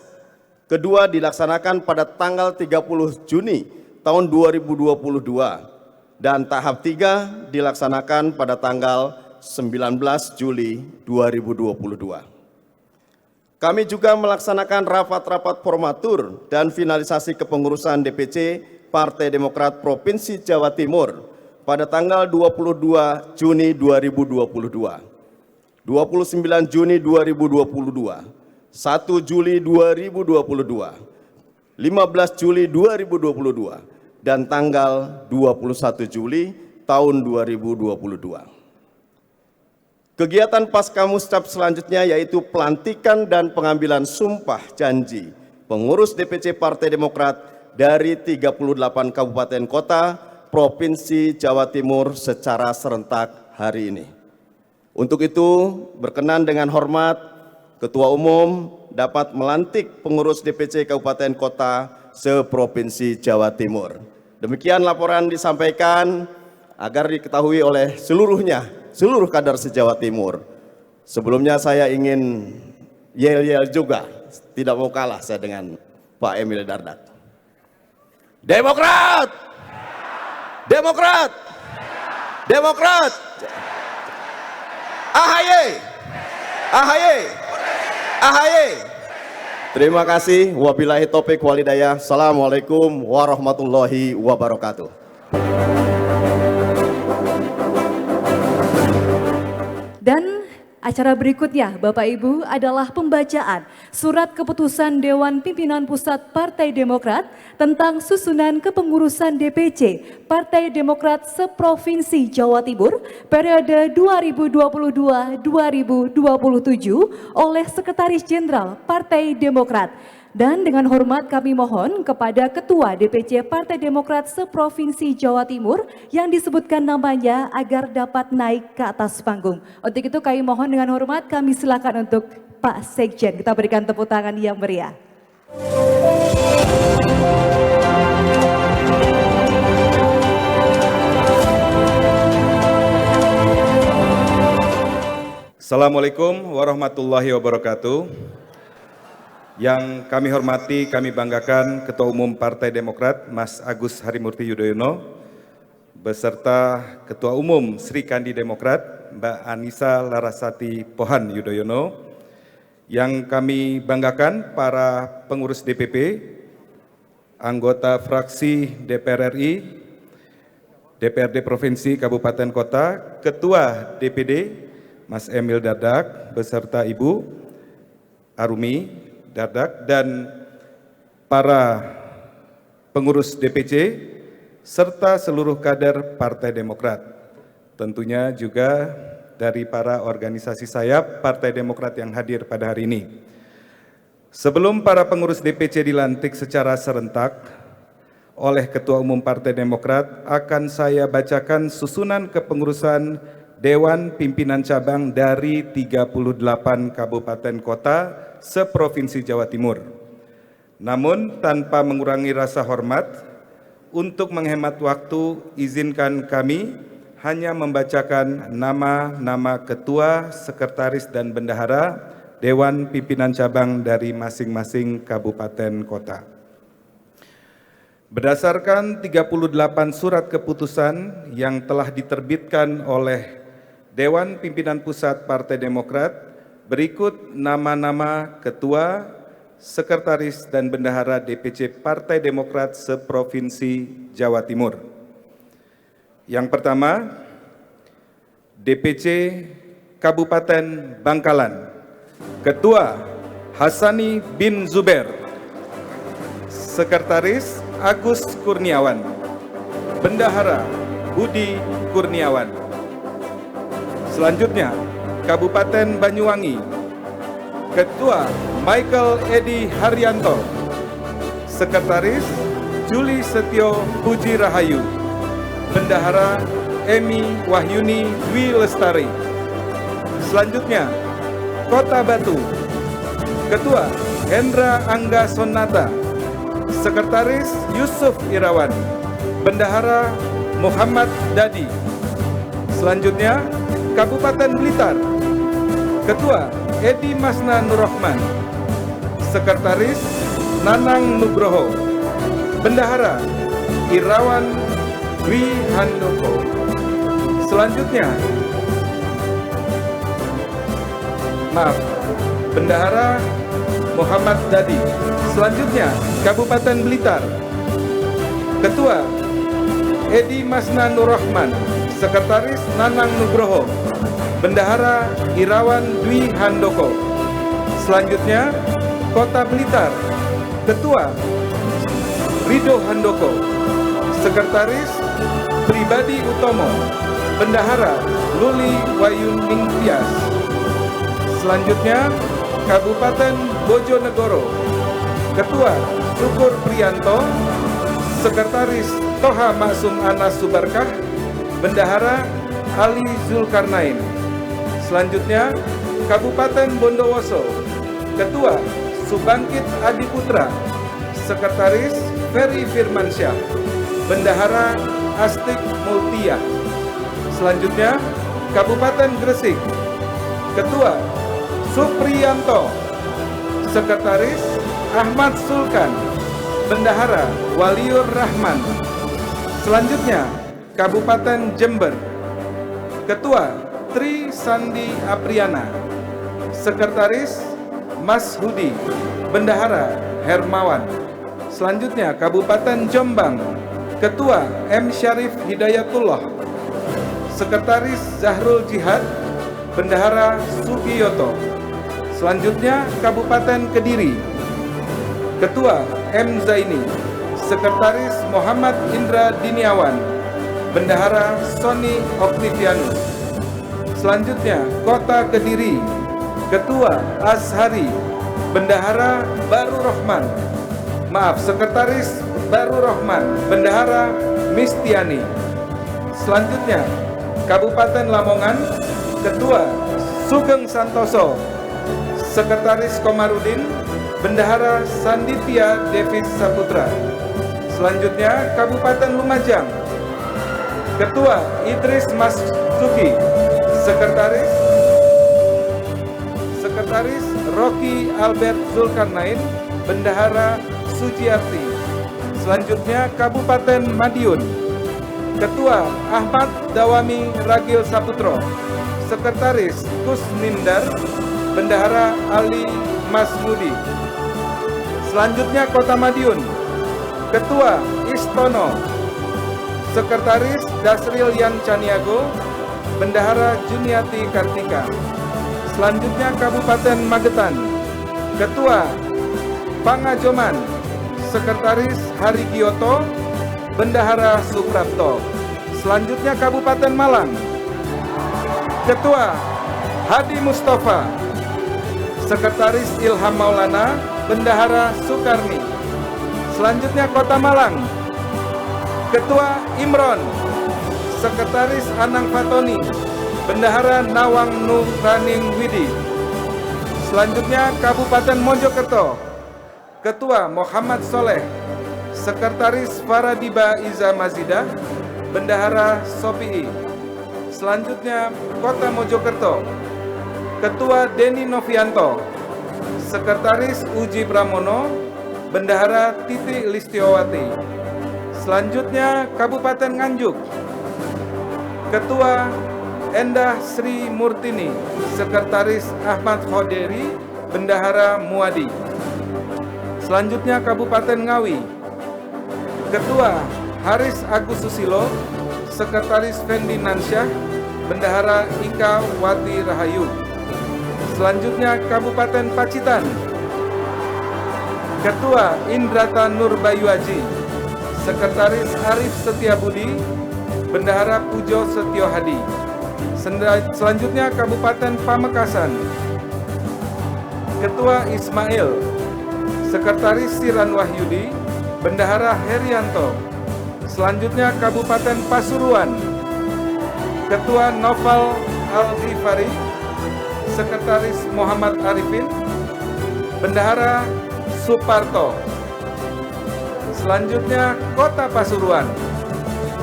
kedua dilaksanakan pada tanggal 30 Juni tahun 2022 dan tahap 3 dilaksanakan pada tanggal 19 Juli 2022. Kami juga melaksanakan rapat-rapat formatur dan finalisasi kepengurusan DPC Partai Demokrat Provinsi Jawa Timur pada tanggal 22 Juni 2022, 29 Juni 2022, 1 Juli 2022, 15 Juli 2022, dan tanggal 21 Juli tahun 2022. Kegiatan pasca muscap selanjutnya yaitu pelantikan dan pengambilan sumpah janji pengurus DPC Partai Demokrat dari 38 kabupaten kota Provinsi Jawa Timur secara serentak hari ini. Untuk itu, berkenan dengan hormat, Ketua Umum dapat melantik pengurus DPC Kabupaten Kota se-Provinsi Jawa Timur. Demikian laporan disampaikan agar diketahui oleh seluruh kader se-Jawa Timur. Sebelumnya saya ingin yel-yel juga, tidak mau kalah saya dengan Pak Emil Dardak. Demokrat! Demokrat! Demokrat! AHY! AHY! AHY! Terima kasih. Wabillahi taufiq walhidayah. Assalamualaikum warahmatullahi wabarakatuh. Dan acara berikutnya, Bapak Ibu, adalah pembacaan surat keputusan Dewan Pimpinan Pusat Partai Demokrat tentang susunan kepengurusan DPC Partai Demokrat se-Provinsi Jawa Timur periode 2022-2027 oleh Sekretaris Jenderal Partai Demokrat. Dan dengan hormat kami mohon kepada Ketua DPC Partai Demokrat se-Provinsi Jawa Timur yang disebutkan namanya agar dapat naik ke atas panggung. Untuk itu kami mohon dengan hormat kami silakan untuk Pak Sekjen. Kita berikan tepuk tangan yang meriah. Assalamualaikum warahmatullahi wabarakatuh. Yang kami hormati, kami banggakan Ketua Umum Partai Demokrat Mas Agus Harimurti Yudhoyono beserta Ketua Umum Sri Kandi Demokrat Mbak Anissa Larasati Pohan Yudhoyono. Yang kami banggakan para pengurus DPP, anggota fraksi DPR RI, DPRD Provinsi Kabupaten Kota, Ketua DPD Mas Emil Dardak beserta Ibu Arumi Dardak dan para pengurus DPC serta seluruh kader Partai Demokrat. Tentunya juga dari para organisasi sayap Partai Demokrat yang hadir pada hari ini. Sebelum para pengurus DPC dilantik secara serentak oleh Ketua Umum Partai Demokrat, akan saya bacakan susunan kepengurusan Dewan Pimpinan Cabang dari 38 kabupaten kota seprovinsi Jawa Timur. Namun tanpa mengurangi rasa hormat, untuk menghemat waktu, izinkan kami hanya membacakan nama-nama ketua, sekretaris, dan bendahara Dewan Pimpinan Cabang dari masing-masing kabupaten kota. Berdasarkan 38 surat keputusan yang telah diterbitkan oleh Dewan Pimpinan Pusat Partai Demokrat, berikut nama-nama ketua, sekretaris, dan bendahara DPC Partai Demokrat seprovinsi Jawa Timur. Yang pertama, DPC Kabupaten Bangkalan, Ketua Hasani bin Zuber, Sekretaris Agus Kurniawan, Bendahara Budi Kurniawan. Selanjutnya, Kabupaten Banyuwangi, Ketua Michael Edi Haryanto, Sekretaris Juli Setio Puji Rahayu, Bendahara Emi Wahyuni Dwi Lestari. Selanjutnya, Kota Batu, Ketua Hendra Angga Sonata, Sekretaris Yusuf Irawan, Bendahara Muhammad Dadi. Selanjutnya, Kabupaten Blitar, Ketua Edi Masna Nurrohman, Sekretaris Nanang Nugroho, Bendahara Irawan Dwi Handoko. Selanjutnya, Bendahara Muhammad Dadi. Selanjutnya, Kabupaten Blitar, Ketua Edi Masna Nurrohman, Sekretaris Nanang Nugroho, Bendahara Irawan Dwi Handoko. Selanjutnya, Kota Blitar, Ketua Rido Handoko, Sekretaris Pribadi Utomo, Bendahara Luli Wayuning Tias. Selanjutnya, Kabupaten Bojonegoro, Ketua Syukur Priyanto, Sekretaris Toha Maksum Anas Subarkah, Bendahara Ali Zulkarnain. Selanjutnya, Kabupaten Bondowoso, Ketua Subangkit Adiputra, Sekretaris Ferry Firmansyah, Bendahara Astik Multia. Selanjutnya, Kabupaten Gresik, Ketua Supriyanto, Sekretaris Ahmad Sulkan, Bendahara Waliur Rahman. Selanjutnya, Kabupaten Jember, Ketua Tri Sandi Apriana, Sekretaris Mas Hudi, Bendahara Hermawan. Selanjutnya, Kabupaten Jombang, Ketua M. Syarif Hidayatullah, Sekretaris Zahrul Jihad, Bendahara Sugiyoto. Selanjutnya, Kabupaten Kediri, Ketua M. Zaini, Sekretaris Muhammad Indra Diniawan, Bendahara Sony Oktivianus. Selanjutnya, Kota Kediri, Ketua Ashari, Bendahara Baru Rohman. Sekretaris Baru Rohman, Bendahara Mistiani. Selanjutnya, Kabupaten Lamongan, Ketua Sugeng Santoso, Sekretaris Komarudin, Bendahara Sanditya Devis Saputra. Selanjutnya, Kabupaten Lumajang, Ketua Idris Mas Zuki, Sekretaris Rocky Albert Zulkarnain, Bendahara Sujiarti. Selanjutnya, Kabupaten Madiun, Ketua Ahmad Dawami Ragil Saputro, Sekretaris Kusnindar, Bendahara Ali Masmudi. Selanjutnya, Kota Madiun, Ketua Istono, Sekretaris Dasril Yan Caniago, Bendahara Juniati Kartika. Selanjutnya Kabupaten Magetan, Ketua Pangajoman, Sekretaris Hari Gioto, Bendahara Suprapto. Selanjutnya Kabupaten Malang, Ketua Hadi Mustafa, Sekretaris Ilham Maulana, Bendahara Soekarni. Selanjutnya Kota Malang, Ketua Imron, Sekretaris Anang Fatoni, Bendahara Nawang Nuraning Widi. Selanjutnya Kabupaten Mojokerto, Ketua Muhammad Soleh, Sekretaris Faradiba Iza Mazidah, Bendahara Sopi'i. Selanjutnya Kota Mojokerto, Ketua Denny Novianto, Sekretaris Uji Pramono, Bendahara Titi Listiowati. Selanjutnya Kabupaten Nganjuk, Ketua Endah Sri Murtini, Sekretaris Ahmad Khoderi, Bendahara Muadi. Selanjutnya Kabupaten Ngawi, Ketua Haris Agus Susilo, Sekretaris Fendi Nansyah, Bendahara Ika Wati Rahayu. Selanjutnya Kabupaten Pacitan, Ketua Indrata Nurbayu Aji, Sekretaris Arif Setiabudi, Bendahara Pujo Setio Hadi. Selanjutnya Kabupaten Pamekasan, Ketua Ismail, Sekretaris Siran Wahyudi, Bendahara Herianto. Selanjutnya Kabupaten Pasuruan, Ketua Noval Al-Ghifari, Sekretaris Muhammad Arifin, Bendahara Suparto. Selanjutnya Kota Pasuruan,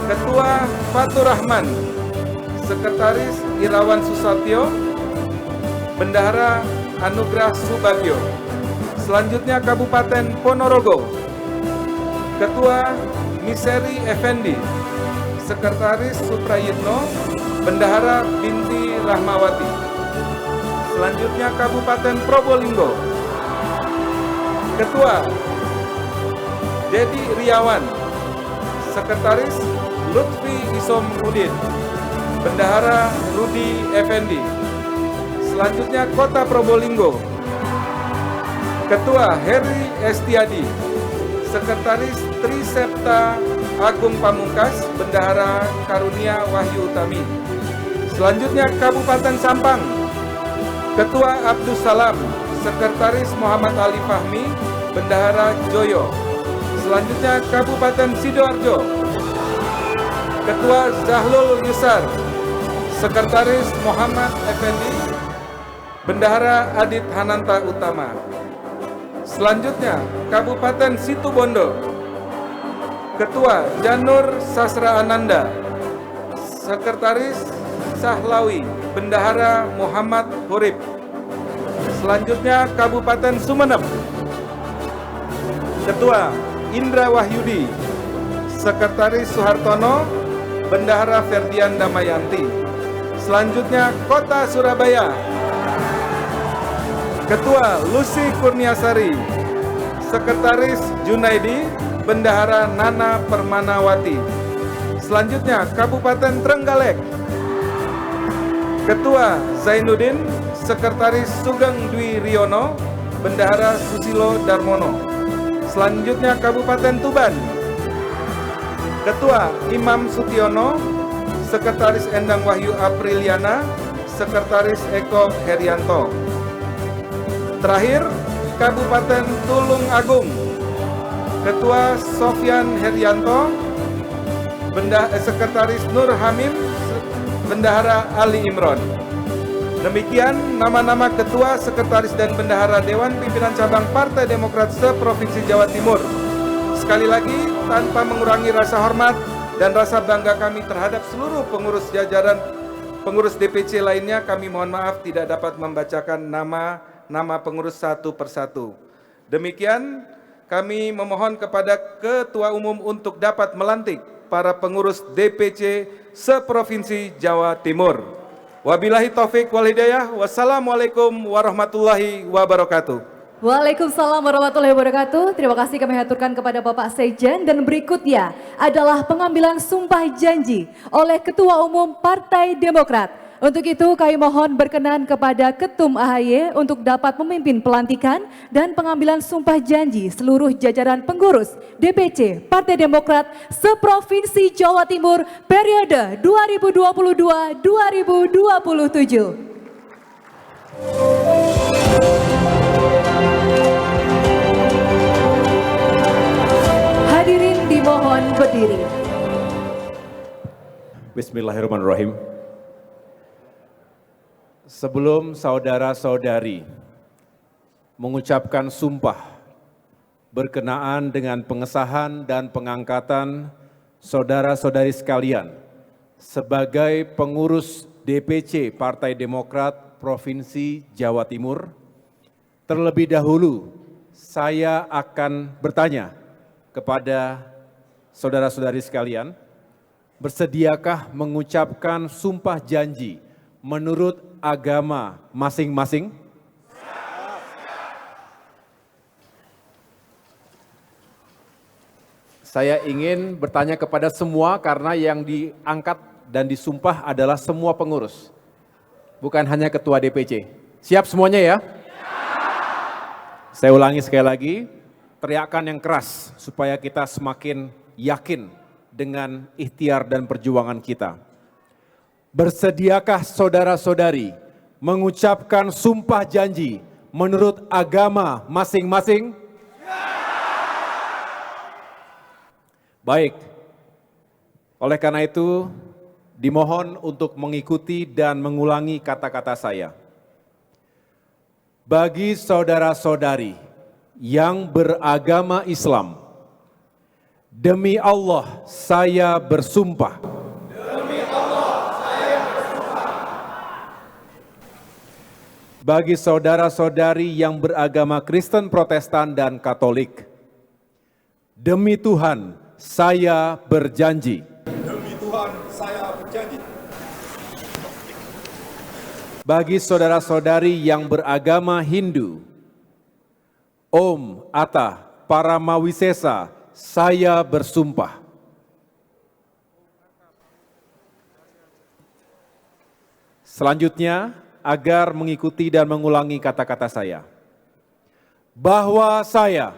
Ketua Fatur Rahman, Sekretaris Irawan Susatyo, Bendahara Anugrah Subagio. Selanjutnya Kabupaten Ponorogo, Ketua Miseri Effendi, Sekretaris Suprayitno, Bendahara Binti Rahmawati. Selanjutnya Kabupaten Probolinggo, Ketua Dedi Riawan, Sekretaris Lutfi Isom Udin, Bendahara Rudi Effendi. Selanjutnya Kota Probolinggo, Ketua Heri Estiadi, Sekretaris Trisepta Agung Pamungkas, Bendahara Karunia Wahyu Utami. Selanjutnya Kabupaten Sampang, Ketua Abdus Salam, Sekretaris Muhammad Ali Fahmi, Bendahara Joyo. Selanjutnya Kabupaten Sidoarjo, Ketua Zahlul Yusar, Sekretaris Muhammad Effendi, Bendahara Adit Hananta Utama. Selanjutnya Kabupaten Situbondo, Ketua Janur Sasra Ananda, Sekretaris Sahlawi, Bendahara Muhammad Hurib. Selanjutnya Kabupaten Sumeneb, Ketua Indra Wahyudi, Sekretaris Suhartono, Bendahara Ferdian Damayanti. Selanjutnya Kota Surabaya, Ketua Lucy Kurniasari, Sekretaris Junaidi, Bendahara Nana Permanawati. Selanjutnya Kabupaten Trenggalek, Ketua Zainuddin, Sekretaris Sugeng Dwi Riono, Bendahara Susilo Darmono. Selanjutnya Kabupaten Tuban, Ketua Imam Sutiono, Sekretaris Endang Wahyu Apriliana, Sekretaris Eko Herianto. Terakhir Kabupaten Tulung Agung, Ketua Sofyan Herianto, Sekretaris Nur Hamim, Bendahara Ali Imron. Demikian nama-nama Ketua, Sekretaris, dan Bendahara Dewan Pimpinan Cabang Partai Demokrat se-Provinsi Jawa Timur. Sekali lagi, tanpa mengurangi rasa hormat dan rasa bangga kami terhadap seluruh pengurus jajaran pengurus DPC lainnya, kami mohon maaf tidak dapat membacakan nama pengurus satu persatu. Demikian, kami memohon kepada Ketua Umum untuk dapat melantik para pengurus DPC se-Provinsi Jawa Timur. Wabillahi taufik wal hidayah. Wassalamualaikum warahmatullahi wabarakatuh. Waalaikumsalam warahmatullahi wabarakatuh. Terima kasih kami haturkan kepada Bapak Sekjen, dan berikutnya adalah pengambilan sumpah janji oleh Ketua Umum Partai Demokrat. Untuk itu kami mohon berkenan kepada Ketum AHY untuk dapat memimpin pelantikan dan pengambilan sumpah janji seluruh jajaran pengurus DPC Partai Demokrat seprovinsi Jawa Timur periode 2022-2027. Hadirin dimohon berdiri. Bismillahirrahmanirrahim. Sebelum saudara-saudari mengucapkan sumpah berkenaan dengan pengesahan dan pengangkatan saudara-saudari sekalian sebagai pengurus DPC Partai Demokrat Provinsi Jawa Timur, terlebih dahulu saya akan bertanya kepada saudara-saudari sekalian, bersediakah mengucapkan sumpah janji menurut agama masing-masing? Saya ingin bertanya kepada semua karena yang diangkat dan disumpah adalah semua pengurus, bukan hanya ketua DPC. Siap semuanya ya? Saya ulangi sekali lagi, teriakan yang keras supaya kita semakin yakin dengan ikhtiar dan perjuangan kita. Bersediakah saudara-saudari mengucapkan sumpah janji menurut agama masing-masing? Baik, oleh karena itu dimohon untuk mengikuti dan mengulangi kata-kata saya. Bagi saudara-saudari yang beragama Islam, demi Allah saya bersumpah. Bagi saudara-saudari yang beragama Kristen, Protestan, dan Katolik, demi Tuhan saya berjanji. Demi Tuhan saya berjanji. Bagi saudara-saudari yang beragama Hindu, Om Atta Paramawisesa, saya bersumpah. Selanjutnya, agar mengikuti dan mengulangi kata-kata saya. Bahwa saya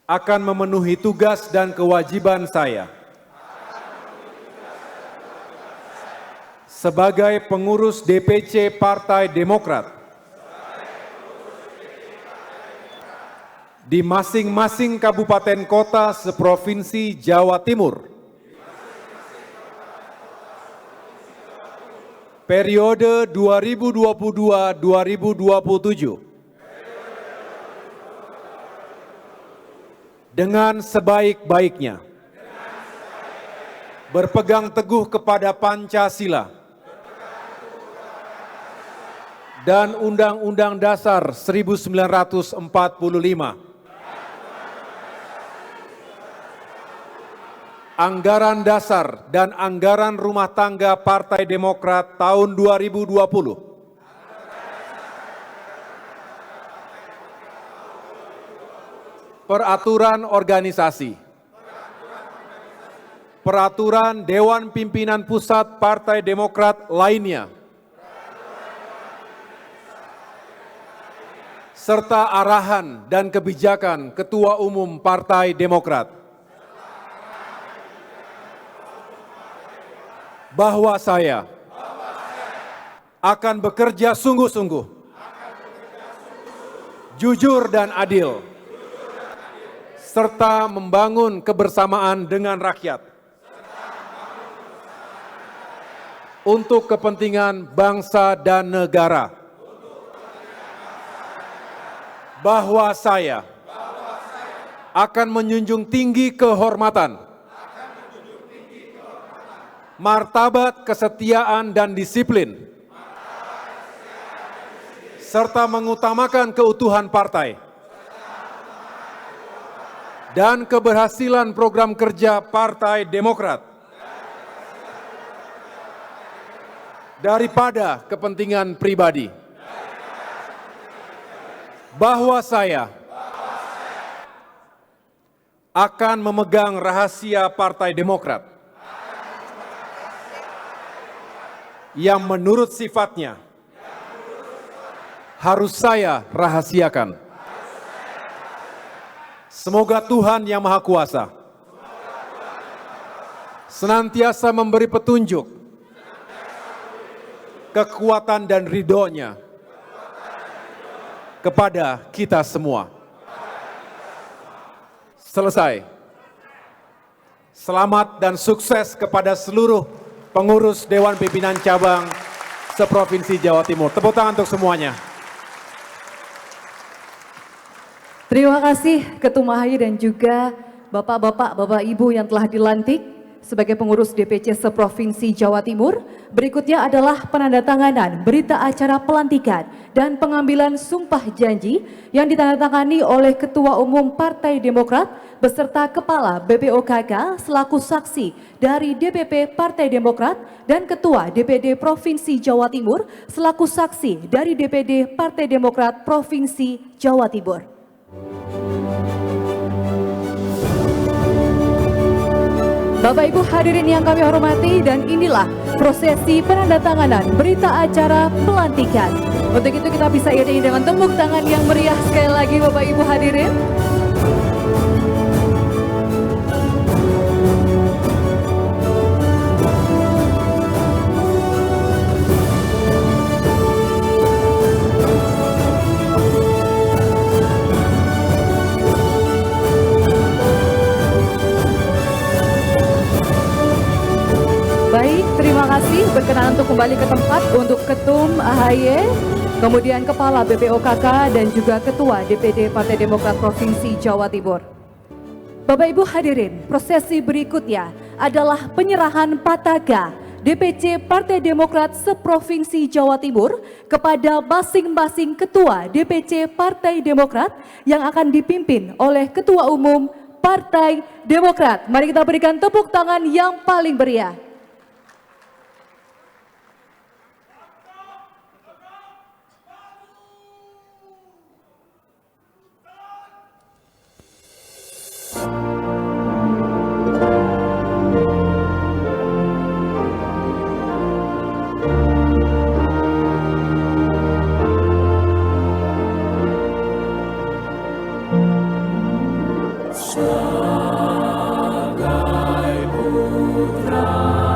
akan memenuhi tugas dan kewajiban saya sebagai pengurus DPC Partai Demokrat di masing-masing kabupaten kota seprovinsi Jawa Timur periode 2022-2027 dengan sebaik-baiknya berpegang teguh kepada Pancasila dan Undang-Undang Dasar 1945, Anggaran Dasar dan Anggaran Rumah Tangga Partai Demokrat tahun 2020, Peraturan Organisasi, Peraturan Dewan Pimpinan Pusat Partai Demokrat lainnya, serta arahan dan kebijakan Ketua Umum Partai Demokrat. Bahwa saya akan bekerja sungguh-sungguh, jujur dan adil, serta membangun kebersamaan dengan rakyat untuk kepentingan bangsa dan negara. Bahwa saya akan menjunjung tinggi kehormatan, martabat, kesetiaan, dan disiplin, serta mengutamakan keutuhan partai dan keberhasilan program kerja Partai Demokrat daripada kepentingan pribadi. bahwa saya akan memegang rahasia Partai Demokrat yang menurut sifatnya harus saya rahasiakan. Semoga Tuhan Yang Maha Kuasa senantiasa memberi petunjuk, kekuatan dan ridho-Nya kepada kita semua. Selesai. Selamat dan sukses kepada seluruh pengurus Dewan Pimpinan Cabang seprovinsi Jawa Timur. Tepuk tangan untuk semuanya. Terima kasih Ketum AHY dan juga Bapak-bapak, Bapak-ibu yang telah dilantik sebagai pengurus DPC seprovinsi Jawa Timur. Berikutnya adalah penandatanganan berita acara pelantikan dan pengambilan sumpah janji yang ditandatangani oleh Ketua Umum Partai Demokrat beserta Kepala BPOKK selaku saksi dari DPP Partai Demokrat dan Ketua DPD Provinsi Jawa Timur selaku saksi dari DPD Partai Demokrat Provinsi Jawa Timur. Bapak Ibu hadirin yang kami hormati, dan inilah prosesi penandatanganan berita acara pelantikan. Untuk itu kita bisa iringi dengan tepuk tangan yang meriah sekali lagi Bapak Ibu hadirin. Baik, terima kasih. Berkenan untuk kembali ke tempat untuk Ketum AHY, kemudian Kepala BPOKK dan juga Ketua DPD Partai Demokrat Provinsi Jawa Timur. Bapak Ibu hadirin, prosesi berikutnya adalah penyerahan pataga DPC Partai Demokrat seprovinsi Jawa Timur kepada masing-masing Ketua DPC Partai Demokrat yang akan dipimpin oleh Ketua Umum Partai Demokrat. Mari kita berikan tepuk tangan yang paling meriah. Sebagai putra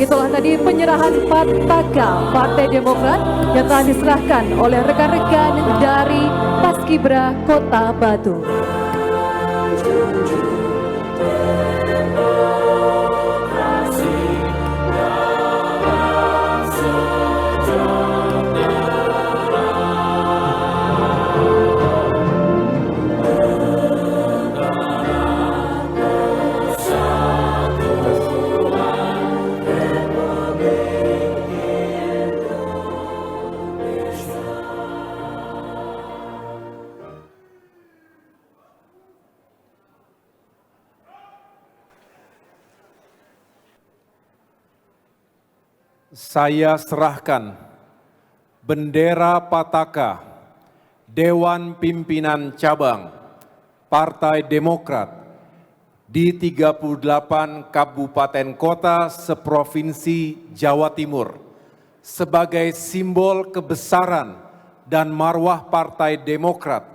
Itulah tadi penyerahan Pataka Partai Demokrat yang telah diserahkan oleh rekan-rekan dari Paskibra Kota Batu. Saya serahkan bendera Pataka Dewan Pimpinan Cabang Partai Demokrat di 38 kabupaten kota seprovinsi Jawa Timur sebagai simbol kebesaran dan marwah Partai Demokrat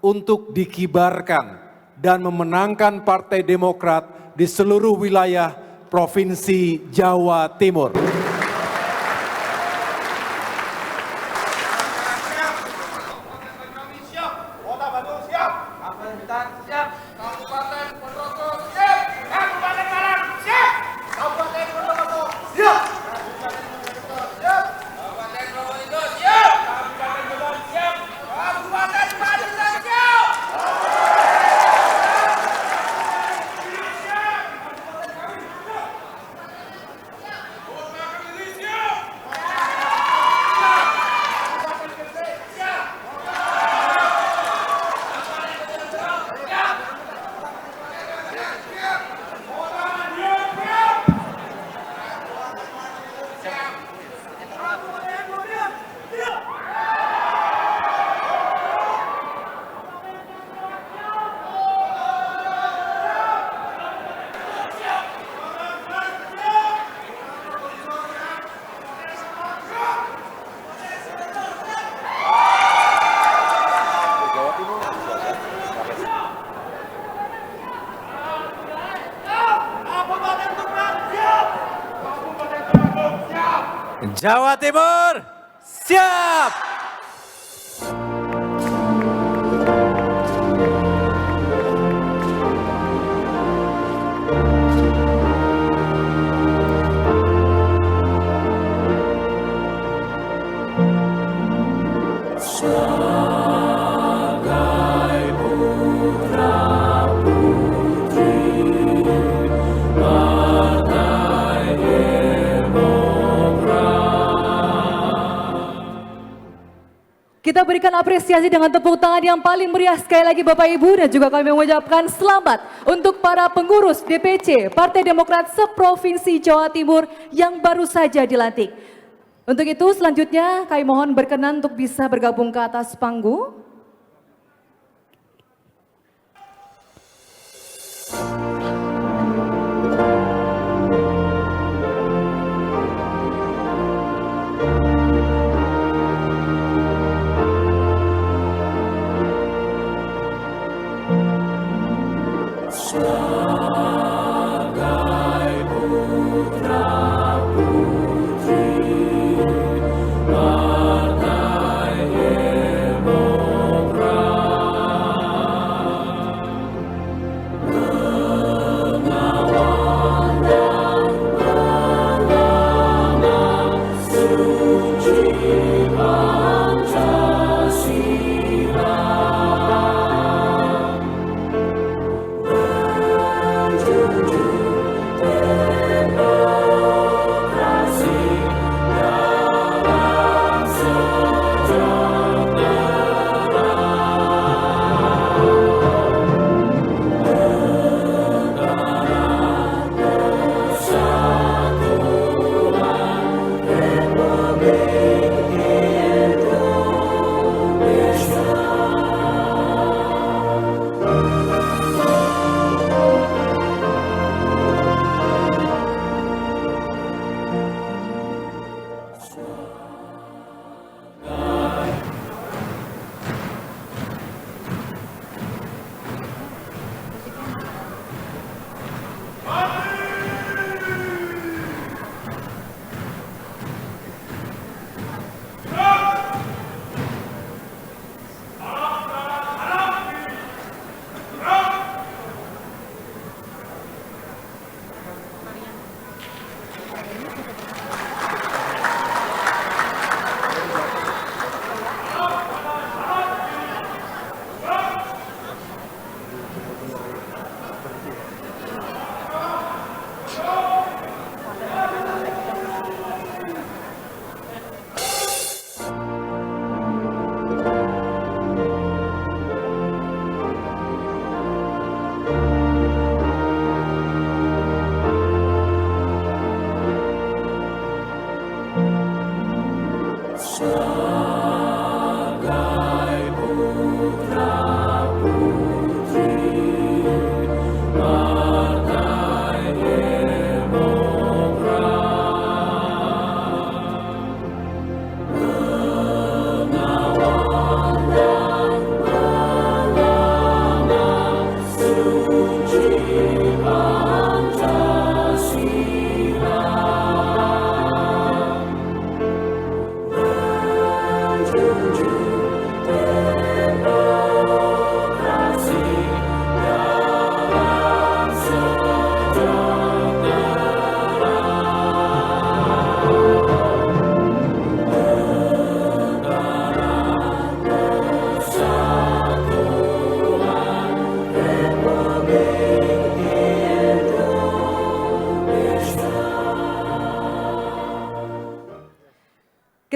untuk dikibarkan dan memenangkan Partai Demokrat di seluruh wilayah Provinsi Jawa Timur. Jawa Timur, siap! Kita berikan apresiasi dengan tepuk tangan yang paling meriah sekali lagi Bapak Ibu, dan juga kami mengucapkan selamat untuk para pengurus DPC Partai Demokrat seprovinsi Jawa Timur yang baru saja dilantik. Untuk itu selanjutnya kami mohon berkenan untuk bisa bergabung ke atas panggung. Partai Demokrat.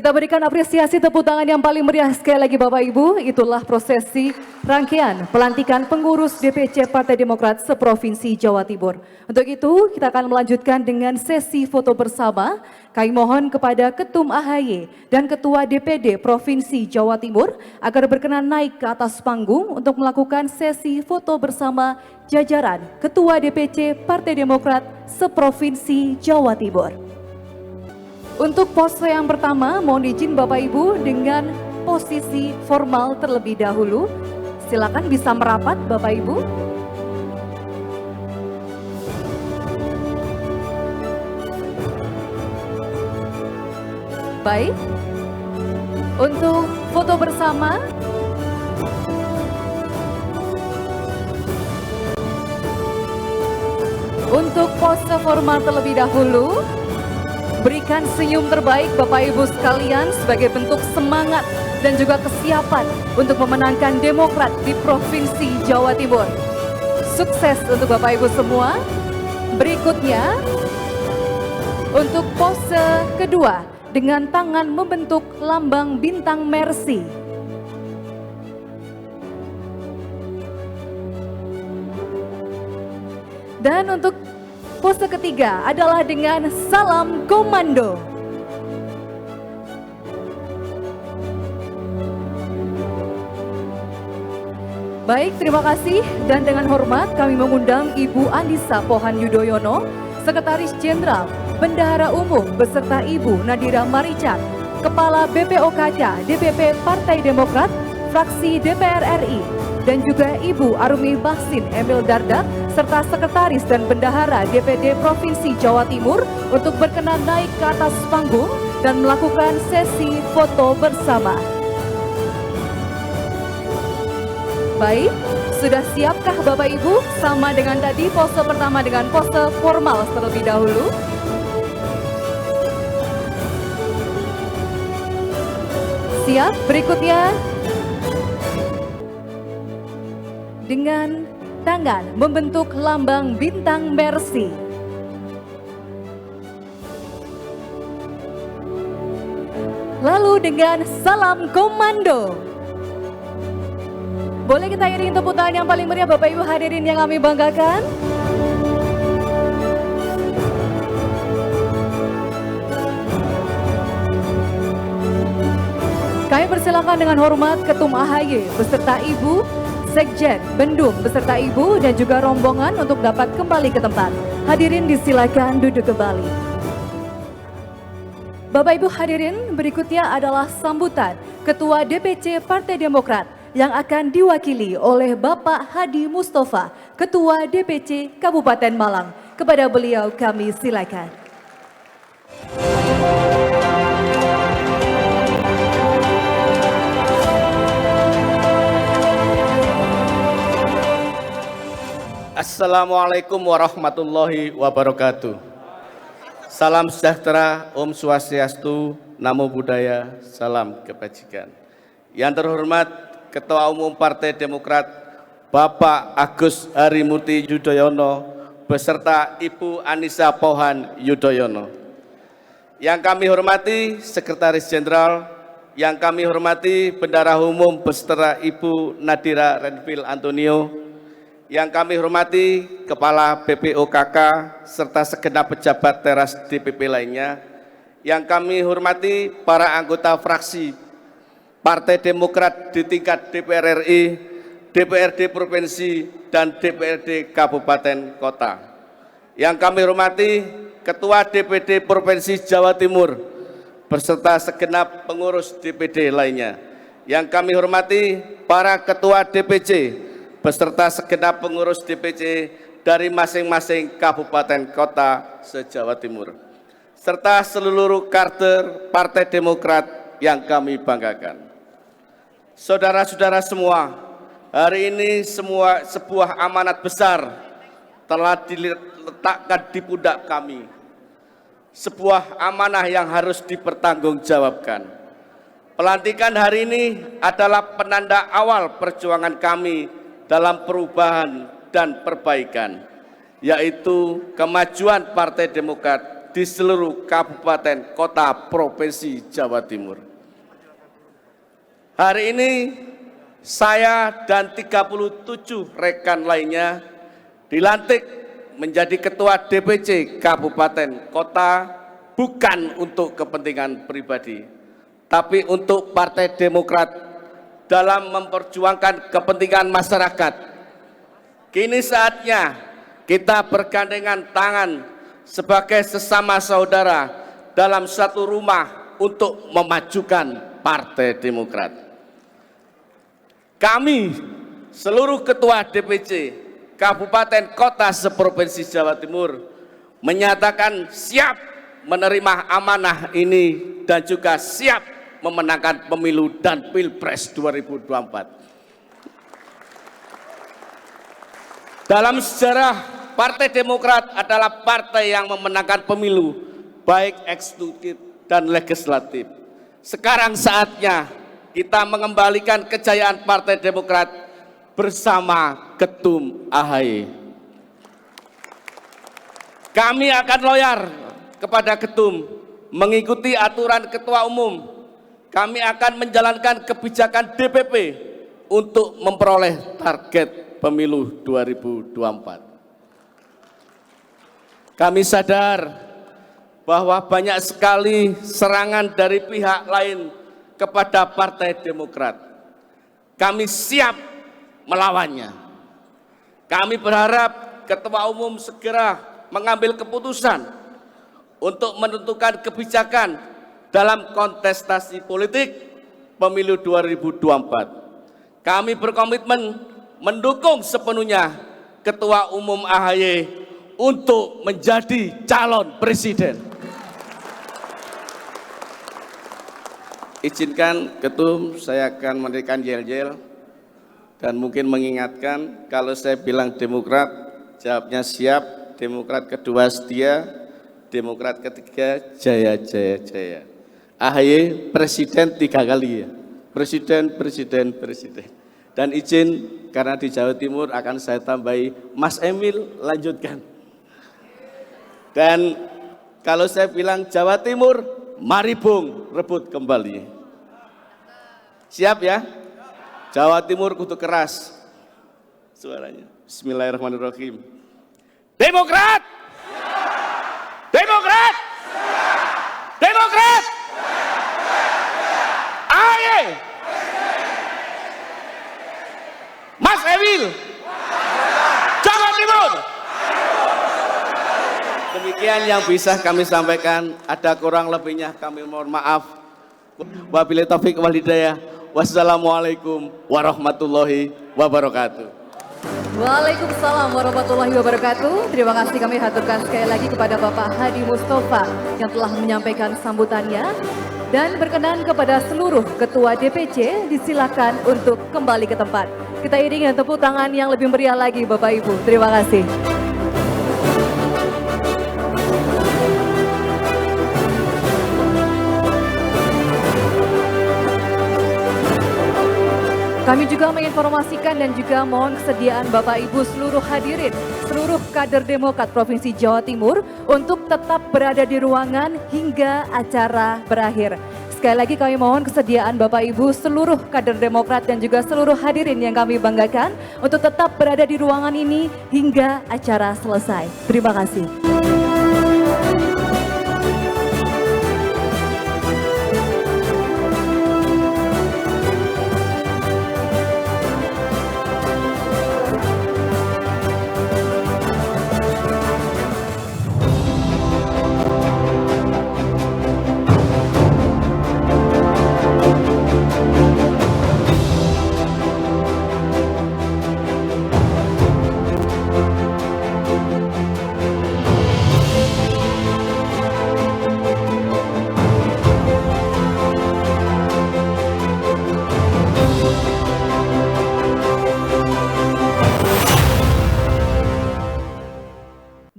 Kita berikan apresiasi tepuk tangan yang paling meriah sekali lagi Bapak Ibu. Itulah prosesi rangkaian pelantikan pengurus DPC Partai Demokrat seprovinsi Jawa Timur. Untuk itu kita akan melanjutkan dengan sesi foto bersama. Kami mohon kepada Ketum AHY dan Ketua DPD Provinsi Jawa Timur agar berkenan naik ke atas panggung untuk melakukan sesi foto bersama jajaran Ketua DPC Partai Demokrat seprovinsi Jawa Timur. Untuk pose yang pertama, mohon izin Bapak Ibu dengan posisi formal terlebih dahulu. Silakan bisa merapat Bapak Ibu. Baik. Untuk foto bersama. Untuk pose formal terlebih dahulu. Berikan senyum terbaik Bapak Ibu sekalian sebagai bentuk semangat dan juga kesiapan untuk memenangkan Demokrat di Provinsi Jawa Timur. Sukses untuk Bapak Ibu semua. Berikutnya, untuk pose kedua dengan tangan membentuk lambang bintang Mercy. Dan untuk pose ketiga adalah dengan salam komando. Baik, terima kasih dan dengan hormat kami mengundang Ibu Anissa Pohan Yudhoyono, Sekretaris Jenderal Bendahara Umum beserta Ibu Nadira Marican, Kepala BPOKK DPP Partai Demokrat, Fraksi DPR RI, dan juga Ibu Arumi Baksin Emil Dardak, serta Sekretaris dan Bendahara DPD Provinsi Jawa Timur untuk berkenan naik ke atas panggung dan melakukan sesi foto bersama. Baik, sudah siapkah Bapak Ibu? Sama dengan tadi pose pertama dengan pose formal terlebih dahulu. Siap, berikutnya dengan tangan membentuk lambang bintang Mercy. Lalu dengan salam komando. Boleh kita iringi tepuk tangan yang paling meriah Bapak Ibu hadirin yang kami banggakan. Kami persilakan dengan hormat Ketum AHY beserta Ibu Sekjen Bendum beserta Ibu dan juga rombongan untuk dapat kembali ke tempat. Hadirin disilakan duduk kembali. Bapak Ibu hadirin, berikutnya adalah sambutan Ketua DPC Partai Demokrat yang akan diwakili oleh Bapak Hadi Mustafa, Ketua DPC Kabupaten Malang. Kepada beliau kami silakan. Assalamualaikum warahmatullahi wabarakatuh. Salam sejahtera, Om Swastiastu, Namo Buddhaya, salam kebajikan. Yang terhormat Ketua Umum Partai Demokrat Bapak Agus Harimurti Yudhoyono beserta Ibu Anissa Pohan Yudhoyono. Yang kami hormati Sekretaris Jenderal, yang kami hormati Bendahara Umum beserta Ibu Nadira Renvil Antonio, yang kami hormati Kepala BPOKK serta segenap pejabat teras DPP lainnya, yang kami hormati para anggota fraksi Partai Demokrat di tingkat DPR RI, DPRD Provinsi, dan DPRD Kabupaten Kota. Yang kami hormati Ketua DPD Provinsi Jawa Timur beserta segenap pengurus DPD lainnya. Yang kami hormati para Ketua DPC beserta segenap pengurus DPC dari masing-masing kabupaten kota se-Jawa Timur, serta seluruh kader Partai Demokrat yang kami banggakan. Saudara-saudara semua, hari ini sebuah amanat besar telah diletakkan di pundak kami. Sebuah amanah yang harus dipertanggungjawabkan. Pelantikan hari ini adalah penanda awal perjuangan kami dalam perubahan dan perbaikan, yaitu kemajuan Partai Demokrat di seluruh kabupaten kota provinsi Jawa Timur. Hari ini saya dan 37 rekan lainnya dilantik menjadi ketua DPC kabupaten kota bukan untuk kepentingan pribadi, tapi untuk Partai Demokrat dalam memperjuangkan kepentingan masyarakat. Kini saatnya kita bergandengan tangan sebagai sesama saudara dalam satu rumah untuk memajukan Partai Demokrat. Kami, seluruh ketua DPC Kabupaten Kota seprovinsi Jawa Timur, menyatakan siap menerima amanah ini dan juga siap memenangkan pemilu dan Pilpres 2024. Dalam sejarah, Partai Demokrat adalah partai yang memenangkan pemilu, baik eksekutif dan legislatif. Sekarang saatnya kita mengembalikan kejayaan Partai Demokrat bersama Ketum AHY. Kami akan loyal kepada Ketum, mengikuti aturan Ketua Umum. Kami akan menjalankan kebijakan DPP untuk memperoleh target pemilu 2024. Kami sadar bahwa banyak sekali serangan dari pihak lain kepada Partai Demokrat. Kami siap melawannya. Kami berharap Ketua Umum segera mengambil keputusan untuk menentukan kebijakan dalam kontestasi politik pemilu 2024. Kami berkomitmen mendukung sepenuhnya Ketua Umum AHY untuk menjadi calon presiden. Izinkan Ketum, saya akan memberikan yel-yel dan mungkin mengingatkan kalau saya bilang Demokrat, jawabnya siap, Demokrat kedua setia, Demokrat ketiga jaya jaya jaya. AHY presiden 3 kali ya, presiden. Dan izin karena di Jawa Timur akan saya tambahi, Mas Emil lanjutkan. Dan kalau saya bilang Jawa Timur, mari Bung rebut kembali. Siap ya? Jawa Timur kudu keras suaranya. Bismillahirrahmanirrahim. Demokrat! Demokrat! Demokrat! AHY! Mas Emil! Jawa Timur! Demikian yang bisa kami sampaikan, ada kurang lebihnya kami mohon maaf. Wabillahi taufiq wal hidayah. Wassalamualaikum warahmatullahi wabarakatuh. Waalaikumsalam warahmatullahi wabarakatuh. Terima kasih kami haturkan sekali lagi kepada Bapak Hadi Mustafa yang telah menyampaikan sambutannya. Dan berkenan kepada seluruh ketua DPC disilakan untuk kembali ke tempat. Kita iringi tepuk tangan yang lebih meriah lagi Bapak Ibu. Terima kasih. Kami juga menginformasikan dan juga mohon kesediaan Bapak Ibu seluruh hadirin, seluruh kader Demokrat Provinsi Jawa Timur untuk tetap berada di ruangan hingga acara berakhir. Sekali lagi kami mohon kesediaan Bapak Ibu seluruh kader Demokrat dan juga seluruh hadirin yang kami banggakan untuk tetap berada di ruangan ini hingga acara selesai. Terima kasih.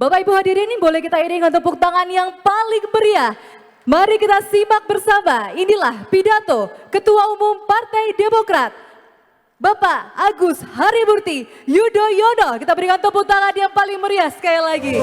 Bapak Ibu hadirin, boleh kita iringi tepuk tangan yang paling meriah. Mari kita simak bersama. Inilah pidato Ketua Umum Partai Demokrat, Bapak Agus Harimurti Yudhoyono. Kita berikan tepuk tangan yang paling meriah sekali lagi.